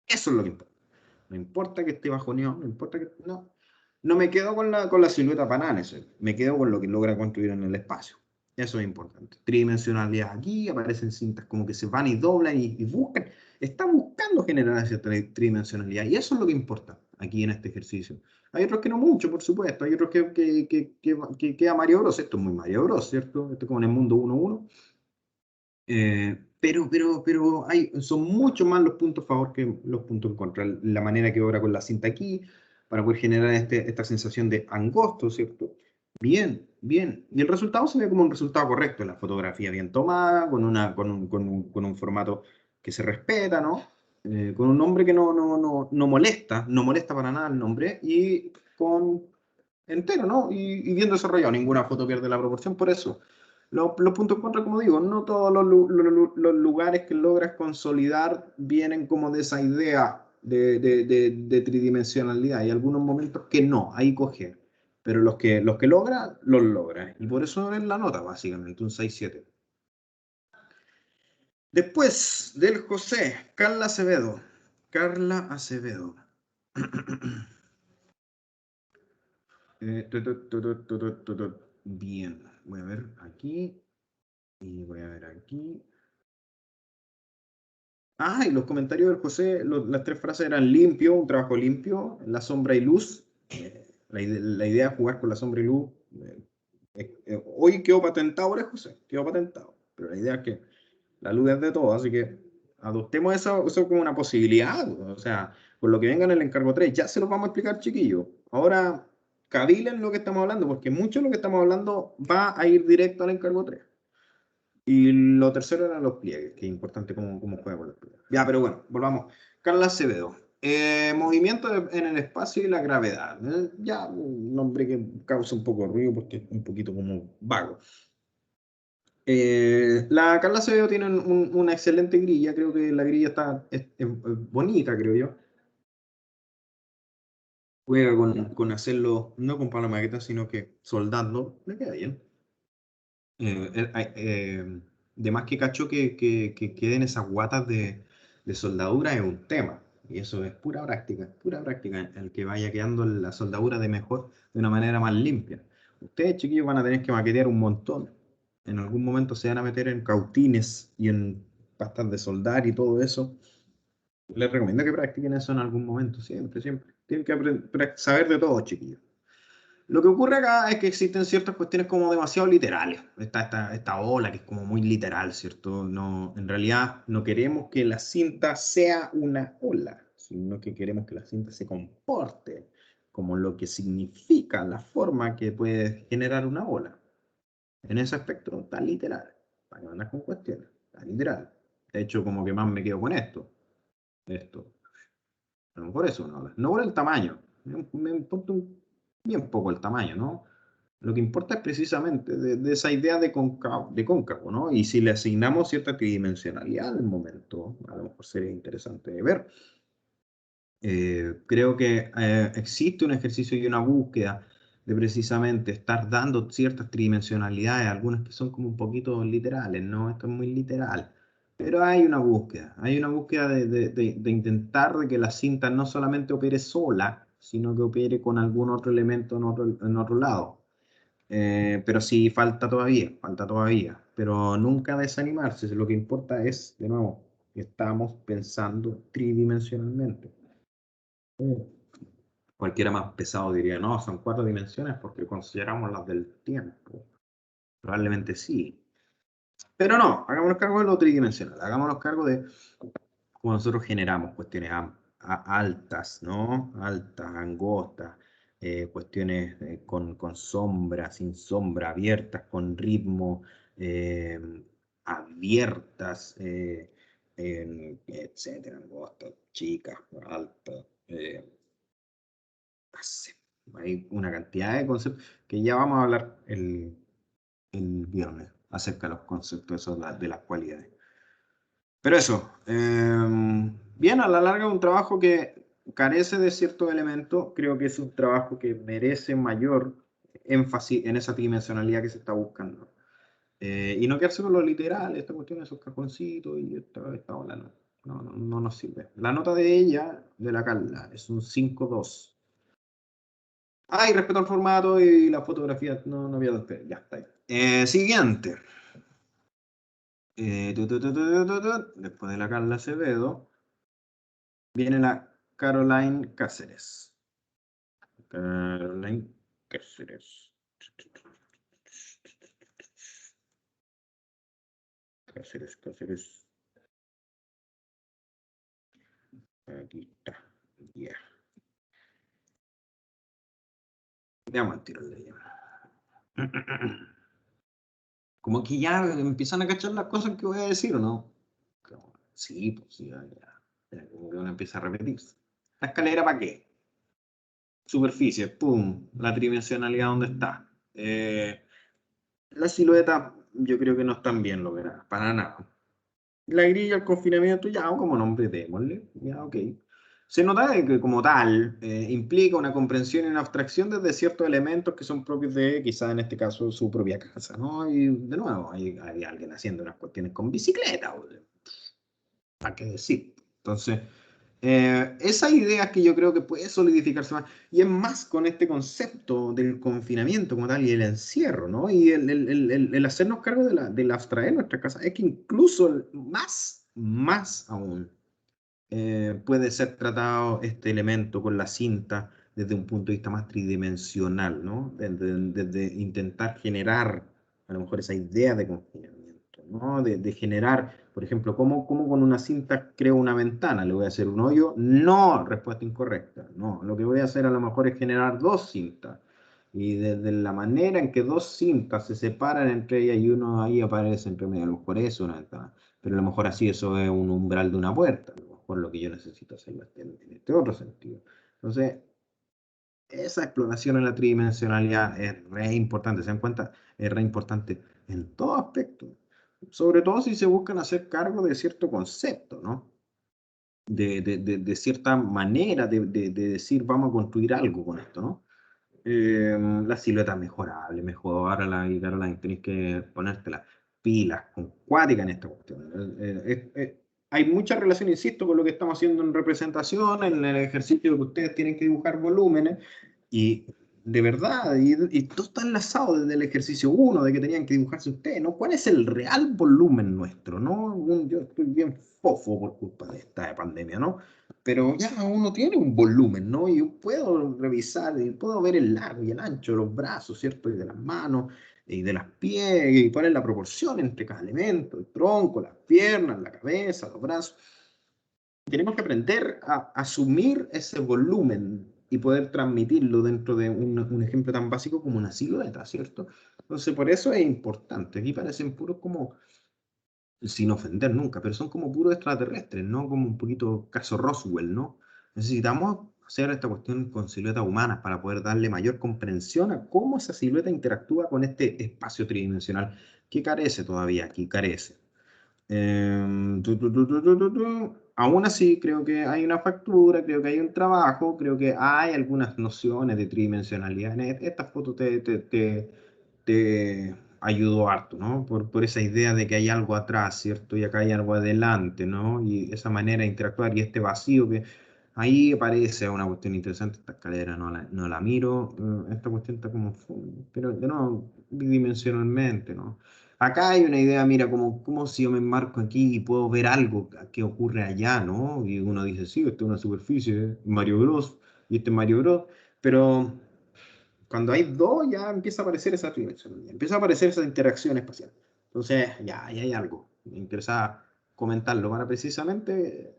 Eso es lo que importa. No importa que esté bajoneado, no importa que... No me quedo con la silueta banana, me quedo con lo que logra construir en el espacio. Eso es importante. Tridimensionalidad aquí, aparecen cintas como que se van y doblan y buscan. Está buscando generar esa tridimensionalidad y eso es lo que importa aquí en este ejercicio. Hay otros que no mucho, por supuesto. Hay otros que queda Mario Bros. Esto es muy Mario Bros, ¿cierto? Esto es como en el mundo 1-1. Pero son mucho más los puntos a favor que los puntos en contra. La manera que obra con la cinta aquí, para poder generar esta sensación de angosto, ¿cierto? Bien, bien. Y el resultado se ve como un resultado correcto. La fotografía bien tomada, con un formato que se respeta, ¿no? Con un nombre que no molesta para nada el nombre, y con entero, ¿no? Y bien desarrollado. Ninguna foto pierde la proporción por eso. Los puntos en contra, como digo, no todos los lugares que logras consolidar vienen como de esa idea de tridimensionalidad. Hay algunos momentos que no, ahí coge. Pero los que logra, los logra. Y por eso es la nota, básicamente, un 6-7. Después del José, Carla Acevedo. Carla Acevedo. Bien, voy a ver aquí. Y voy a ver aquí. Ah, y los comentarios del José, las tres frases eran limpio, un trabajo limpio, la sombra y luz. La idea es jugar con la sombra y luz. Hoy quedó patentado, ¿eh, José? Quedó patentado. Pero la idea es que la luz es de todo, así que adoptemos eso como una posibilidad. O sea, con lo que venga en el encargo 3, ya se los vamos a explicar, chiquillos. Ahora, cavilen lo que estamos hablando, porque mucho de lo que estamos hablando va a ir directo al encargo 3. Y lo tercero eran los pliegues, que es importante cómo juega con los pliegues. Ya, pero bueno, volvamos. Carla Acevedo. Movimiento en el espacio y la gravedad. Ya, un nombre que causa un poco de ruido porque es un poquito como vago. La Carla Acevedo tiene una excelente grilla. Creo que la grilla es bonita, creo yo. Juega con hacerlo, no con palo maqueta, sino que soldando. Le queda bien. De más que cacho que queden esas guatas de soldadura es un tema. Y eso es pura práctica, el que vaya quedando la soldadura de una manera más limpia. Ustedes, chiquillos, van a tener que maquetear un montón. En algún momento se van a meter en cautines y en pastas de soldar y todo eso. Les recomiendo que practiquen eso en algún momento, siempre, siempre. Tienen que saber de todo, chiquillos. Lo que ocurre acá es que existen ciertas cuestiones como demasiado literales. Esta ola que es como muy literal, ¿cierto? No, en realidad no queremos que la cinta sea una ola, sino que queremos que la cinta se comporte como lo que significa la forma que puede generar una ola. En ese aspecto, tan literal. Para no andar con cuestiones, tan literal. De hecho, como que más me quedo con esto. A lo mejor eso una ola. No por el tamaño. Me importa bien poco el tamaño, ¿no? Lo que importa es precisamente de esa idea de cóncavo, ¿no? Y si le asignamos cierta tridimensionalidad al momento, a lo mejor sería interesante de ver. Creo que existe un ejercicio y una búsqueda de precisamente estar dando ciertas tridimensionalidades, algunas que son como un poquito literales, ¿no? Esto es muy literal. Pero hay una búsqueda de intentar de que la cinta no solamente opere sola, sino que opere con algún otro elemento en otro lado. Pero sí, falta todavía. Pero nunca desanimarse, lo que importa es, de nuevo, que estamos pensando tridimensionalmente. Cualquiera más pesado diría, no, son 4 dimensiones porque consideramos las del tiempo. Probablemente sí. Pero no, hagámonos cargo de lo tridimensional, hagámonos cargo de cómo nosotros generamos cuestiones altas, ¿no? Altas, angostas, cuestiones con sombra, sin sombra, abiertas, con ritmo, eh, abiertas, etcétera, angostas, chicas, altas. Hay una cantidad de conceptos que ya vamos a hablar el viernes acerca de los conceptos esos de las cualidades. Pero eso, bien, a la larga un trabajo que carece de ciertos elementos, creo que es un trabajo que merece mayor énfasis en esa tridimensionalidad que se está buscando. Y no quedarse con lo literal, esta cuestión, esos cajoncitos y esta ola, no nos sirve. La nota de ella, de la Carla, es un 5-2. Y respeto al formato y la fotografía, no había tanto. Ya está ahí. Siguiente. Después de la Carla Acevedo, viene la Caroline Cáceres. Caroline Cáceres. Cáceres. Aquí está. Ya. Veamos el tiro de ella. Como que ya empiezan a cachar las cosas que voy a decir, ¿o no? Sí, pues sí, ya, como que uno empieza a repetirse. ¿La escalera para qué? Superficie, pum, la tridimensionalidad dónde está. La silueta yo creo que no están bien logradas, para nada. La grilla, el confinamiento, ya como nombre démosle, ya ok. Se nota de que como tal implica una comprensión y una abstracción desde ciertos elementos que son propios de, quizá en este caso, su propia casa, ¿no? Y de nuevo, hay alguien haciendo unas cuestiones con bicicleta, ¿para qué decir? Entonces, esa idea que yo creo que puede solidificarse más, y es más con este concepto del confinamiento como tal y el encierro, ¿no? Y el hacernos cargo de abstraer nuestra casa, es que incluso más aún, puede ser tratado este elemento con la cinta desde un punto de vista más tridimensional, ¿no? Desde intentar generar a lo mejor esa idea de confinamiento, ¿no? De generar, por ejemplo, ¿cómo con una cinta creo una ventana? ¿Le voy a hacer un hoyo? No, respuesta incorrecta. No, lo que voy a hacer a lo mejor es generar dos cintas. Y desde la manera en que dos cintas se separan entre ellas y uno ahí aparece entre medio, a lo mejor es una ventana, pero a lo mejor así eso es un umbral de una puerta, a lo mejor lo que yo necesito hacerlo en este otro sentido. Entonces, esa exploración en la tridimensionalidad es re importante, ¿se dan cuenta? Es re importante en todo aspecto, sobre todo si se buscan hacer cargo de cierto concepto, ¿no? De cierta manera de decir, vamos a construir algo con esto, ¿no? La silueta mejorable, mejorarla y Caroline, tenéis que ponerte las pilas con cuática en esta cuestión. Hay mucha relación, insisto, con lo que estamos haciendo en representación, en el ejercicio que ustedes tienen que dibujar volúmenes, y de verdad, y todo está enlazado desde el ejercicio uno de que tenían que dibujarse ustedes, ¿no? ¿Cuál es el real volumen nuestro, no? Yo estoy bien fofo por culpa de esta pandemia, ¿no? Pero ya uno tiene un volumen, ¿no? Y yo puedo revisar y puedo ver el largo y el ancho de los brazos, ¿cierto? Y de las manos y de las pies y poner la proporción entre cada elemento, el tronco, las piernas, la cabeza, los brazos. Tenemos que aprender a asumir ese volumen y poder transmitirlo dentro de un ejemplo tan básico como una silueta, ¿cierto? Entonces, por eso es importante. Aquí parecen puros como sin ofender nunca, pero son como puros extraterrestres, ¿no? Como un poquito caso Roswell, ¿no? Necesitamos hacer esta cuestión con siluetas humanas para poder darle mayor comprensión a cómo esa silueta interactúa con este espacio tridimensional que carece todavía, aquí carece. Aún así, creo que hay una factura, creo que hay un trabajo, creo que hay algunas nociones de tridimensionalidad. Esta foto te ayudó harto, ¿no? Por esa idea de que hay algo atrás, ¿cierto? Y acá hay algo adelante, ¿no? Y esa manera de interactuar y este vacío que ahí parece una cuestión interesante. Esta escalera no la miro, esta cuestión está como, pero de nuevo, bidimensionalmente, ¿no? Acá hay una idea, mira, como si yo me enmarco aquí y puedo ver algo que ocurre allá, ¿no? Y uno dice, sí, esto es una superficie, Mario Bros, y este es Mario Bros, pero cuando hay dos ya empieza a aparecer esa tridimensión, empieza a aparecer esa interacción espacial. Entonces, ya, ahí hay algo. Me interesa comentarlo para precisamente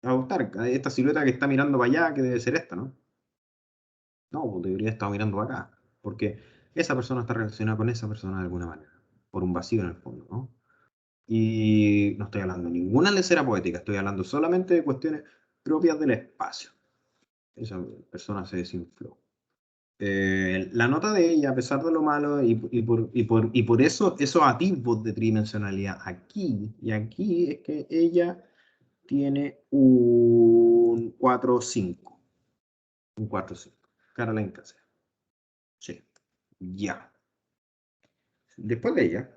adoptar esta silueta que está mirando para allá, que debe ser esta, ¿no? No, pues debería estar mirando para acá, porque esa persona está relacionada con esa persona de alguna manera, por un vacío en el fondo, ¿no? Y no estoy hablando de ninguna lecera poética, estoy hablando solamente de cuestiones propias del espacio. Esa persona se desinfló. La nota de ella, a pesar de lo malo, y por eso esos atisbos de tridimensionalidad aquí y aquí, es que ella tiene un 4-5. Un 4-5. Caroline Cáceres. Sí. Ya. Después de ella,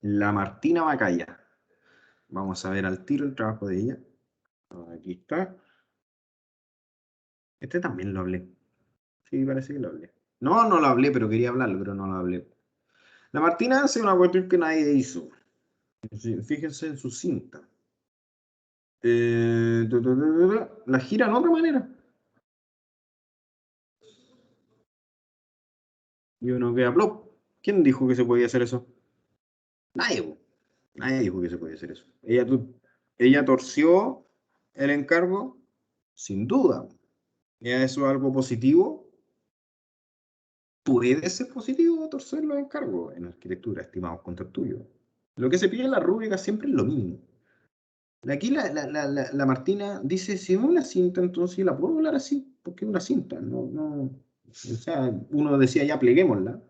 La Martina Macaya. Vamos a ver al tiro el trabajo de ella. Aquí está. Este también lo hablé. Sí, parece que lo hablé. No, no lo hablé, pero quería hablarlo, pero no lo hablé. La Martina hace una cuestión que nadie hizo. Sí, fíjense en su cinta. La gira en otra manera. Y uno queda plop. ¿Quién dijo que se podía hacer eso? Nadie, po. Nadie dijo que se podía hacer eso. Ella torció el encargo, sin duda. ¿Ya eso es algo positivo? Puede ser positivo torcer los encargos en arquitectura, estimados contertulios. Lo que se pide en la rúbrica siempre es lo mismo. Aquí la Martina dice, si es una cinta, entonces la puedo volar así, porque es una cinta. No, no, o sea, uno decía, ya pleguémosla.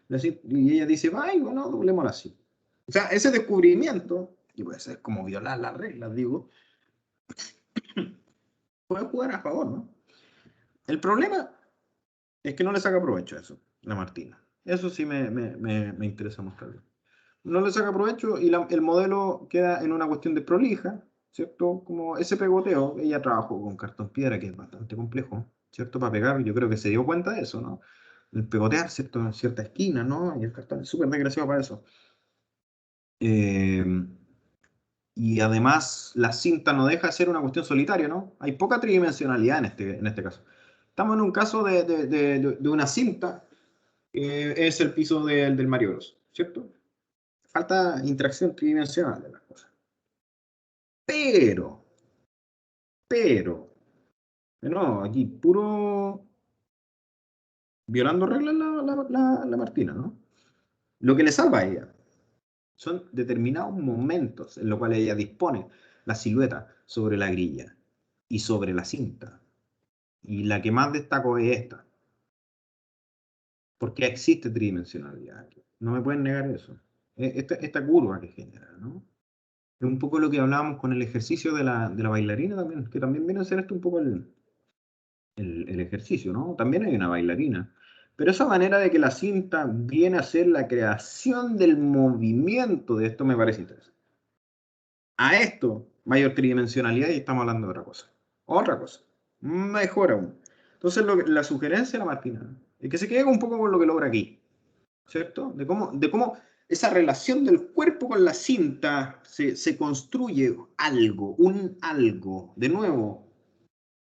Y ella dice, ay, bueno, doblémosla así. O sea, ese descubrimiento, y puede ser como violar las reglas, digo, puede jugar a favor, ¿no? El problema es que no le saca provecho a eso, la Martina. Eso sí me interesa mostrarlo. No le saca provecho y el modelo queda en una cuestión de prolija, ¿cierto? Como ese pegoteo, ella trabajó con cartón piedra, que es bastante complejo, ¿cierto? Para pegar, yo creo que se dio cuenta de eso, ¿no? El pegotear, ¿cierto? En cierta esquina, ¿no? Y el cartón es súper desgraciado para eso. Eh, y además, la cinta no deja de ser una cuestión solitaria, ¿no? Hay poca tridimensionalidad en este caso. Estamos en un caso de una cinta, es el piso del Mario Bros, ¿cierto? Falta interacción tridimensional de las cosas. Pero, pero, no, aquí puro violando reglas la Martina, ¿no? Lo que le salva a ella son determinados momentos en los cuales ella dispone la silueta sobre la grilla y sobre la cinta. Y la que más destaco es esta, porque existe tridimensionalidad aquí. No me pueden negar eso. Esta curva que genera, ¿no? Es un poco lo que hablábamos con el ejercicio de la bailarina también, que también viene a ser esto un poco el ejercicio, ¿no? También hay una bailarina. Pero esa manera de que la cinta viene a ser la creación del movimiento de esto me parece interesante. A esto, mayor tridimensionalidad y estamos hablando de otra cosa. Otra cosa. Mejor aún. Entonces, la sugerencia de la Martina es que se quede un poco con lo que logra aquí, ¿cierto? De cómo esa relación del cuerpo con la cinta se construye algo, un algo. De nuevo,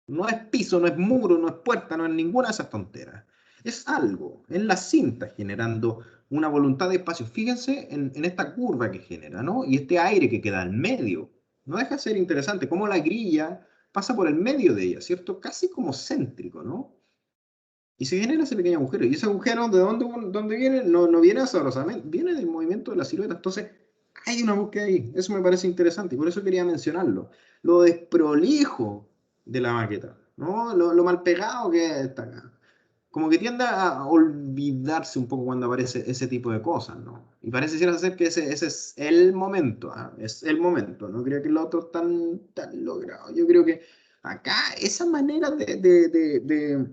no es piso, no es muro, no es puerta, no es ninguna de esas tonteras. Es algo, es la cinta generando una voluntad de espacio. Fíjense en esta curva que genera, ¿no? Y este aire que queda en medio. No deja de ser interesante cómo la grilla pasa por el medio de ella, ¿cierto? Casi como céntrico, ¿no? Y se genera ese pequeño agujero. Y ese agujero, ¿de dónde viene? No, no viene azarosamente, viene del movimiento de la silueta. Entonces, hay una búsqueda ahí. Eso me parece interesante y por eso quería mencionarlo. Lo desprolijo de la maqueta, ¿no? Lo mal pegado que está acá. Como que tiende a olvidarse un poco cuando aparece ese tipo de cosas, ¿no? Y parece ser que ese es el momento, ¿ah? Es el momento. No creo que lo otro tan logrado. Yo creo que acá esa manera de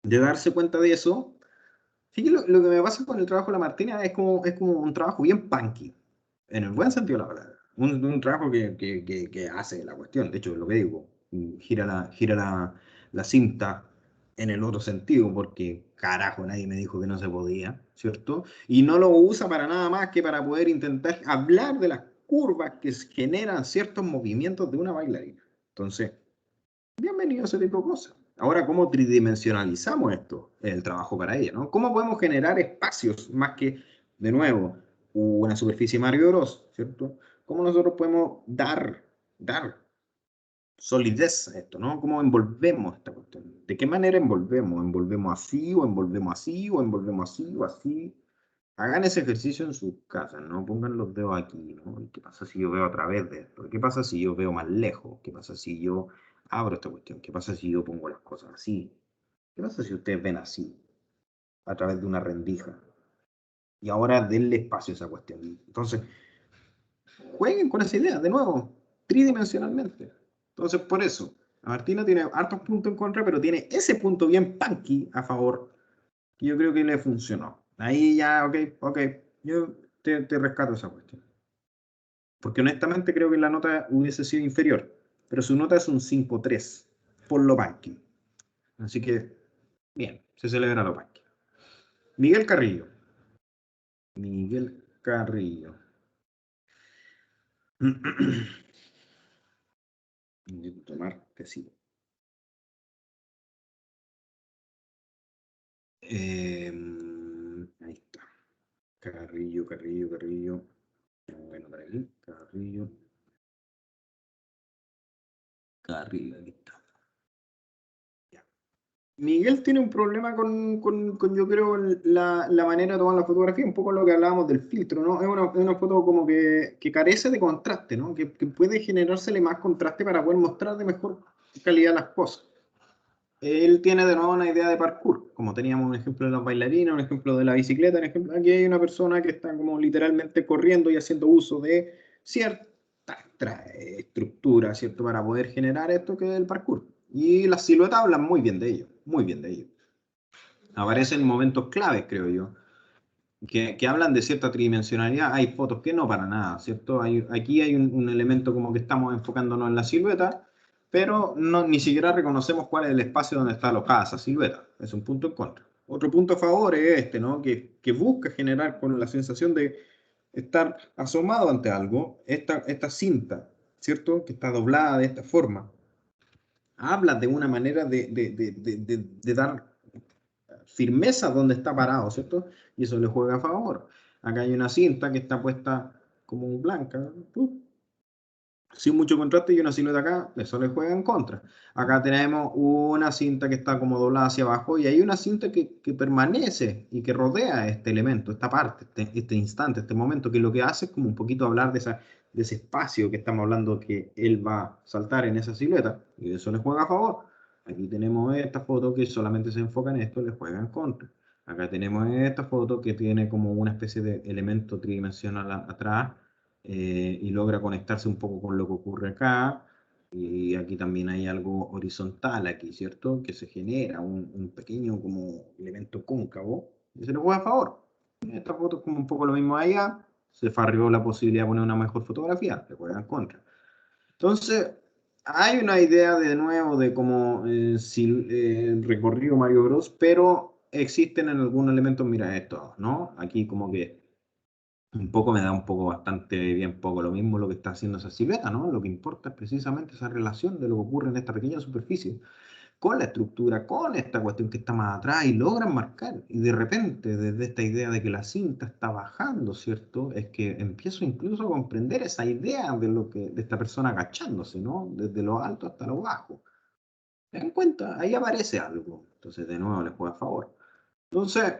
darse cuenta de eso. Fíjate, lo que me pasa con el trabajo de la Martina es como un trabajo bien punky, en el buen sentido de la palabra. Un trabajo que hace la cuestión. De hecho, lo que digo, gira la cinta en el otro sentido, porque carajo, nadie me dijo que no se podía, ¿cierto? Y no lo usa para nada más que para poder intentar hablar de las curvas que generan ciertos movimientos de una bailarina. Entonces, bienvenido a ese tipo de cosas. Ahora, ¿cómo tridimensionalizamos esto? El trabajo para ella, ¿no? ¿Cómo podemos generar espacios más que, de nuevo, una superficie Mario Bros, ¿cierto? ¿Cómo nosotros podemos dar solidez a esto, ¿no? ¿Cómo envolvemos esta cuestión? ¿De qué manera envolvemos? ¿Envolvemos así o envolvemos así o envolvemos así o así? Hagan ese ejercicio en sus casas, ¿no? Pongan los dedos aquí, ¿no? ¿Qué pasa si yo veo a través de esto? ¿Qué pasa si yo veo más lejos? ¿Qué pasa si yo abro esta cuestión? ¿Qué pasa si yo pongo las cosas así? ¿Qué pasa si ustedes ven así, a través de una rendija? Y ahora denle espacio a esa cuestión. Entonces, jueguen con esa idea, de nuevo, tridimensionalmente. Entonces, por eso, la Martina tiene hartos puntos en contra, pero tiene ese punto bien punky a favor, que yo creo que le funcionó. Ahí ya, ok. Yo te rescato esa cuestión. Porque honestamente creo que la nota hubiese sido inferior. Pero su nota es un 5.3 por Lopanqui. Así que, bien, se celebra Lopanqui. Miguel Carrillo. Miguel Carrillo. Necesito tomar tecito. Ahí está. Carrillo. Bueno, para aquí. Carrillo, ahí está. Ya. Miguel tiene un problema con yo creo, la manera de tomar la fotografía, un poco lo que hablábamos del filtro, ¿no? Es una foto como que carece de contraste, ¿no? Que puede generársele más contraste para poder mostrar de mejor calidad las cosas. Él tiene de nuevo una idea de parkour, como teníamos un ejemplo de las bailarinas, un ejemplo de la bicicleta, un ejemplo, aquí hay una persona que está como literalmente corriendo y haciendo uso de cierta estructura, ¿cierto? Para poder generar esto que es el parkour. Y las siluetas hablan muy bien de ello, muy bien de ello. Aparecen momentos claves, creo yo, que hablan de cierta tridimensionalidad. Hay fotos que no para nada, ¿cierto? Aquí hay un elemento como que estamos enfocándonos en la silueta, pero no, ni siquiera reconocemos cuál es el espacio donde está alojada esa silueta. Es un punto en contra. Otro punto a favor es este, ¿no? Que busca generar con la sensación de estar asomado ante algo, esta cinta, ¿cierto? Que está doblada de esta forma. Habla de una manera de dar firmeza donde está parado, ¿cierto? Y eso le juega a favor. Acá hay una cinta que está puesta como blanca, sin mucho contraste, y una silueta acá, eso le juega en contra. Acá tenemos una cinta que está como doblada hacia abajo y hay una cinta que permanece y que rodea este elemento, esta parte, este instante, este momento, que lo que hace es como un poquito hablar de ese espacio que estamos hablando que él va a saltar en esa silueta, y eso le juega a favor. Aquí tenemos esta foto que solamente se enfoca en esto, le juega en contra. Acá tenemos esta foto que tiene como una especie de elemento tridimensional atrás, y logra conectarse un poco con lo que ocurre acá. Y aquí también hay algo horizontal aquí, ¿cierto? Que se genera un pequeño como elemento cóncavo y se le juega a favor. Esta foto es como un poco lo mismo allá, se farrió la posibilidad de poner una mejor fotografía, le juega en contra. Entonces, hay una idea de nuevo de cómo si, recorrido Mario Bros, pero existen en algunos elementos, mira esto, ¿no? Aquí como que un poco me da un poco bastante bien poco lo mismo lo que está haciendo esa silueta, ¿no? Lo que importa es precisamente esa relación de lo que ocurre en esta pequeña superficie con la estructura, con esta cuestión que está más atrás y logran marcar. Y de repente, desde esta idea de que la cinta está bajando, ¿cierto? Es que empiezo incluso a comprender esa idea de lo que, de esta persona agachándose, ¿no? Desde lo alto hasta lo bajo. ¿Se dan cuenta? Ahí aparece algo. Entonces, de nuevo, les juega a favor. Entonces,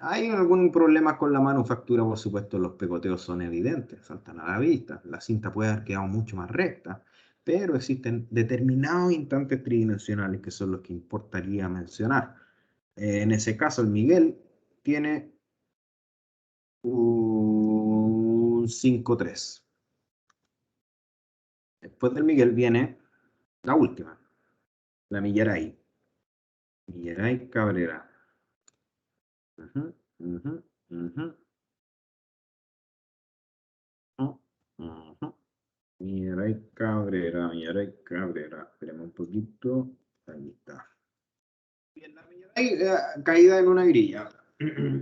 hay algún problema con la manufactura, por supuesto, los pegoteos son evidentes, saltan a la vista, la cinta puede haber quedado mucho más recta, pero existen determinados instantes tridimensionales que son los que importaría mencionar. En ese caso, el Miguel tiene un 5.3. Después del Miguel viene la última, la Millaray. Millaray Cabrera. Uh -huh, uh -huh, uh -huh. Millaray Cabrera. Esperemos un poquito. Ahí está. Bien, la Millaray caída en una grilla.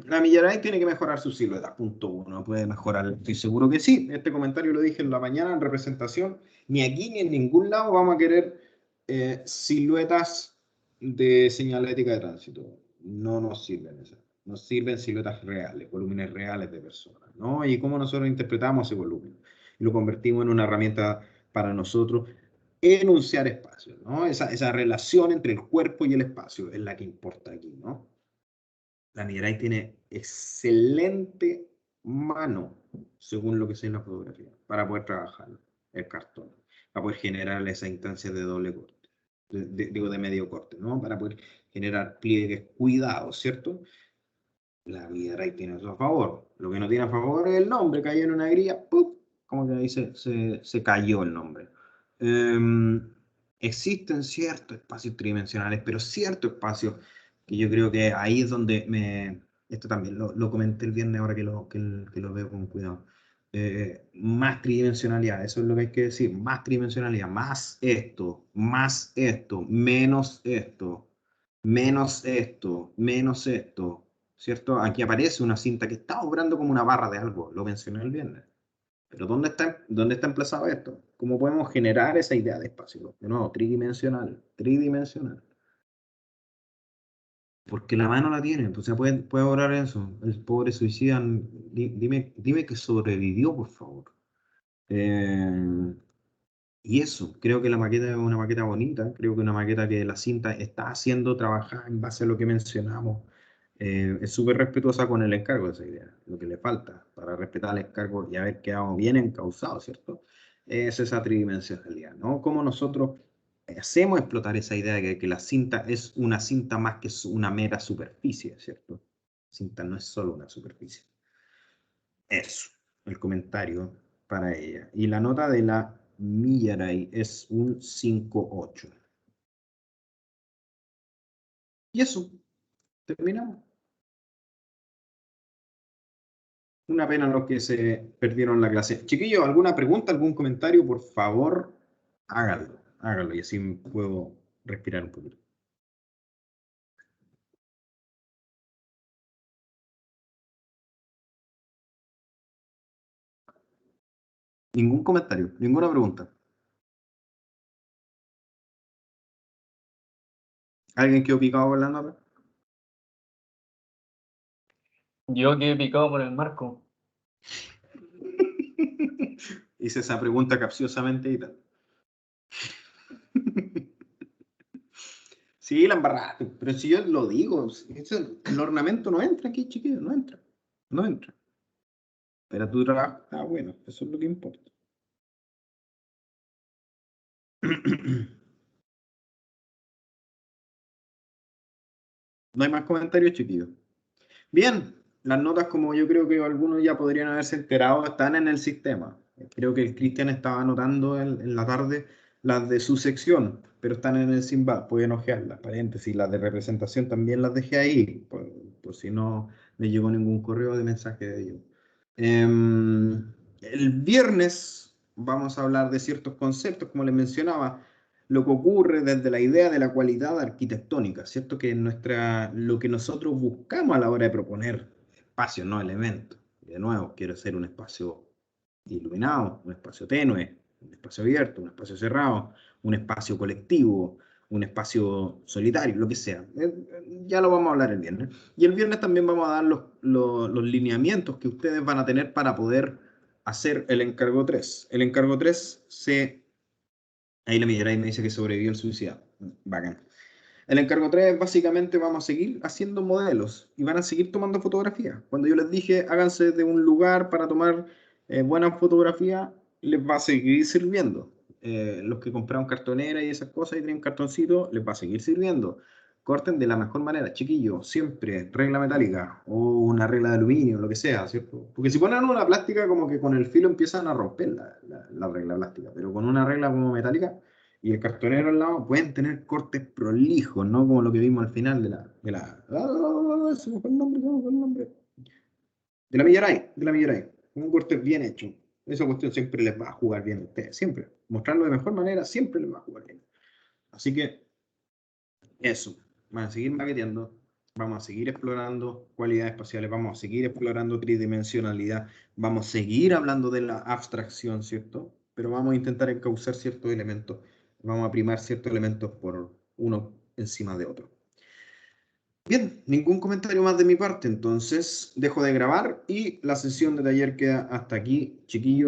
La Millaray tiene que mejorar su silueta. Punto uno. Puede mejorar. Estoy seguro que sí. Este comentario lo dije en la mañana en representación. Ni aquí ni en ningún lado vamos a querer siluetas de señalética de tránsito. No nos sirven esas. Nos sirven siluetas reales, volúmenes reales de personas, ¿no? Y cómo nosotros interpretamos ese volumen. Y lo convertimos en una herramienta para nosotros enunciar espacio, ¿no? Esa relación entre el cuerpo y el espacio es la que importa aquí, ¿no? La Mirai tiene excelente mano, según lo que sé en la fotografía, para poder trabajar el cartón, para poder generar esa instancia de doble corte, digo de medio corte, ¿no? Para poder generar pliegues cuidados, ¿cierto? La Mirai tiene eso a favor. Lo que no tiene a favor es el nombre, cayó en una grilla, ¡pum! Como que ahí se cayó el nombre. Existen ciertos espacios tridimensionales, pero ciertos espacios que yo creo que ahí es donde esto también lo comenté el viernes ahora que lo veo con cuidado. Más tridimensionalidad, eso es lo que hay que decir, más tridimensionalidad, más esto, menos esto, menos esto, ¿cierto? Aquí aparece una cinta que está obrando como una barra de algo, lo mencioné el viernes. Pero dónde está emplazado esto? ¿Cómo podemos generar esa idea de espacio? De nuevo, tridimensional, tridimensional. Porque la mano la tiene, pues se puede obrar eso. El pobre suicida, dime que sobrevivió, por favor. Eh, y eso, creo que la maqueta es una maqueta bonita, creo que una maqueta que la cinta está haciendo trabajar en base a lo que mencionamos. Es súper respetuosa con el encargo de esa idea. Lo que le falta para respetar el encargo y haber quedado bien encauzado, ¿cierto? Es esa tridimensionalidad, ¿no? Como nosotros hacemos explotar esa idea de que la cinta es una cinta más que una mera superficie, ¿cierto? Cinta no es solo una superficie. Eso, el comentario para ella. Y la nota de la Millaray es un 5.8. Y eso, terminamos. Una pena los que se perdieron la clase. Chiquillos, ¿alguna pregunta, algún comentario? Por favor, háganlo, háganlo y así puedo respirar un poquito. Ningún comentario, ninguna pregunta. ¿Alguien quedó picado con la nota? Yo quedé picado por el marco. Hice esa pregunta capciosamente y tal. Sí, la embarraste, pero si yo lo digo, el ornamento no entra aquí, chiquillos, no entra, no entra. Pero tu trabajo está bueno, eso es lo que importa. No hay más comentarios, chiquillos. Bien, las notas, como yo creo que algunos ya podrían haberse enterado, están en el sistema. Creo que el Cristian estaba anotando en la tarde las de su sección, pero están en el Simbad, pueden ojearlas, paréntesis, las de representación también las dejé ahí, por si no me llegó ningún correo de mensaje de ellos. El viernes vamos a hablar de ciertos conceptos, como les mencionaba, lo que ocurre desde la idea de la cualidad arquitectónica, ¿cierto? Que lo que nosotros buscamos a la hora de proponer espacios, no elementos. De nuevo, quiero ser un espacio iluminado, un espacio tenue, un espacio abierto, un espacio cerrado, un espacio colectivo, un espacio solitario, lo que sea. Ya lo vamos a hablar el viernes. Y el viernes también vamos a dar los lineamientos que ustedes van a tener para poder hacer el encargo 3. El encargo 3 Ahí la Millaray me dice que sobrevivió el suicidio. Bacán. El encargo 3, básicamente vamos a seguir haciendo modelos y van a seguir tomando fotografías. Cuando yo les dije háganse de un lugar para tomar buenas fotografías, les va a seguir sirviendo. Los que compraron cartonera y esas cosas y tienen cartoncito, les va a seguir sirviendo. Corten de la mejor manera, chiquillos, siempre regla metálica o una regla de aluminio, lo que sea, ¿cierto? Porque si ponen una plástica, como que con el filo empiezan a romper la regla plástica, pero con una regla como metálica y el cartonero al lado, pueden tener cortes prolijos, ¿no? Como lo que vimos al final se me fue el nombre, se me fue el nombre. De la Millaray. Un corte bien hecho. Esa cuestión siempre les va a jugar bien a ustedes, siempre. Mostrarlo de mejor manera siempre les va a jugar bien. Así que eso, van a seguir maqueteando, vamos a seguir explorando cualidades espaciales, vamos a seguir explorando tridimensionalidad, vamos a seguir hablando de la abstracción, ¿cierto? Pero vamos a intentar encauzar ciertos elementos, vamos a primar ciertos elementos por uno encima de otro. Bien, ningún comentario más de mi parte, entonces dejo de grabar y la sesión de taller queda hasta aquí, chiquillos.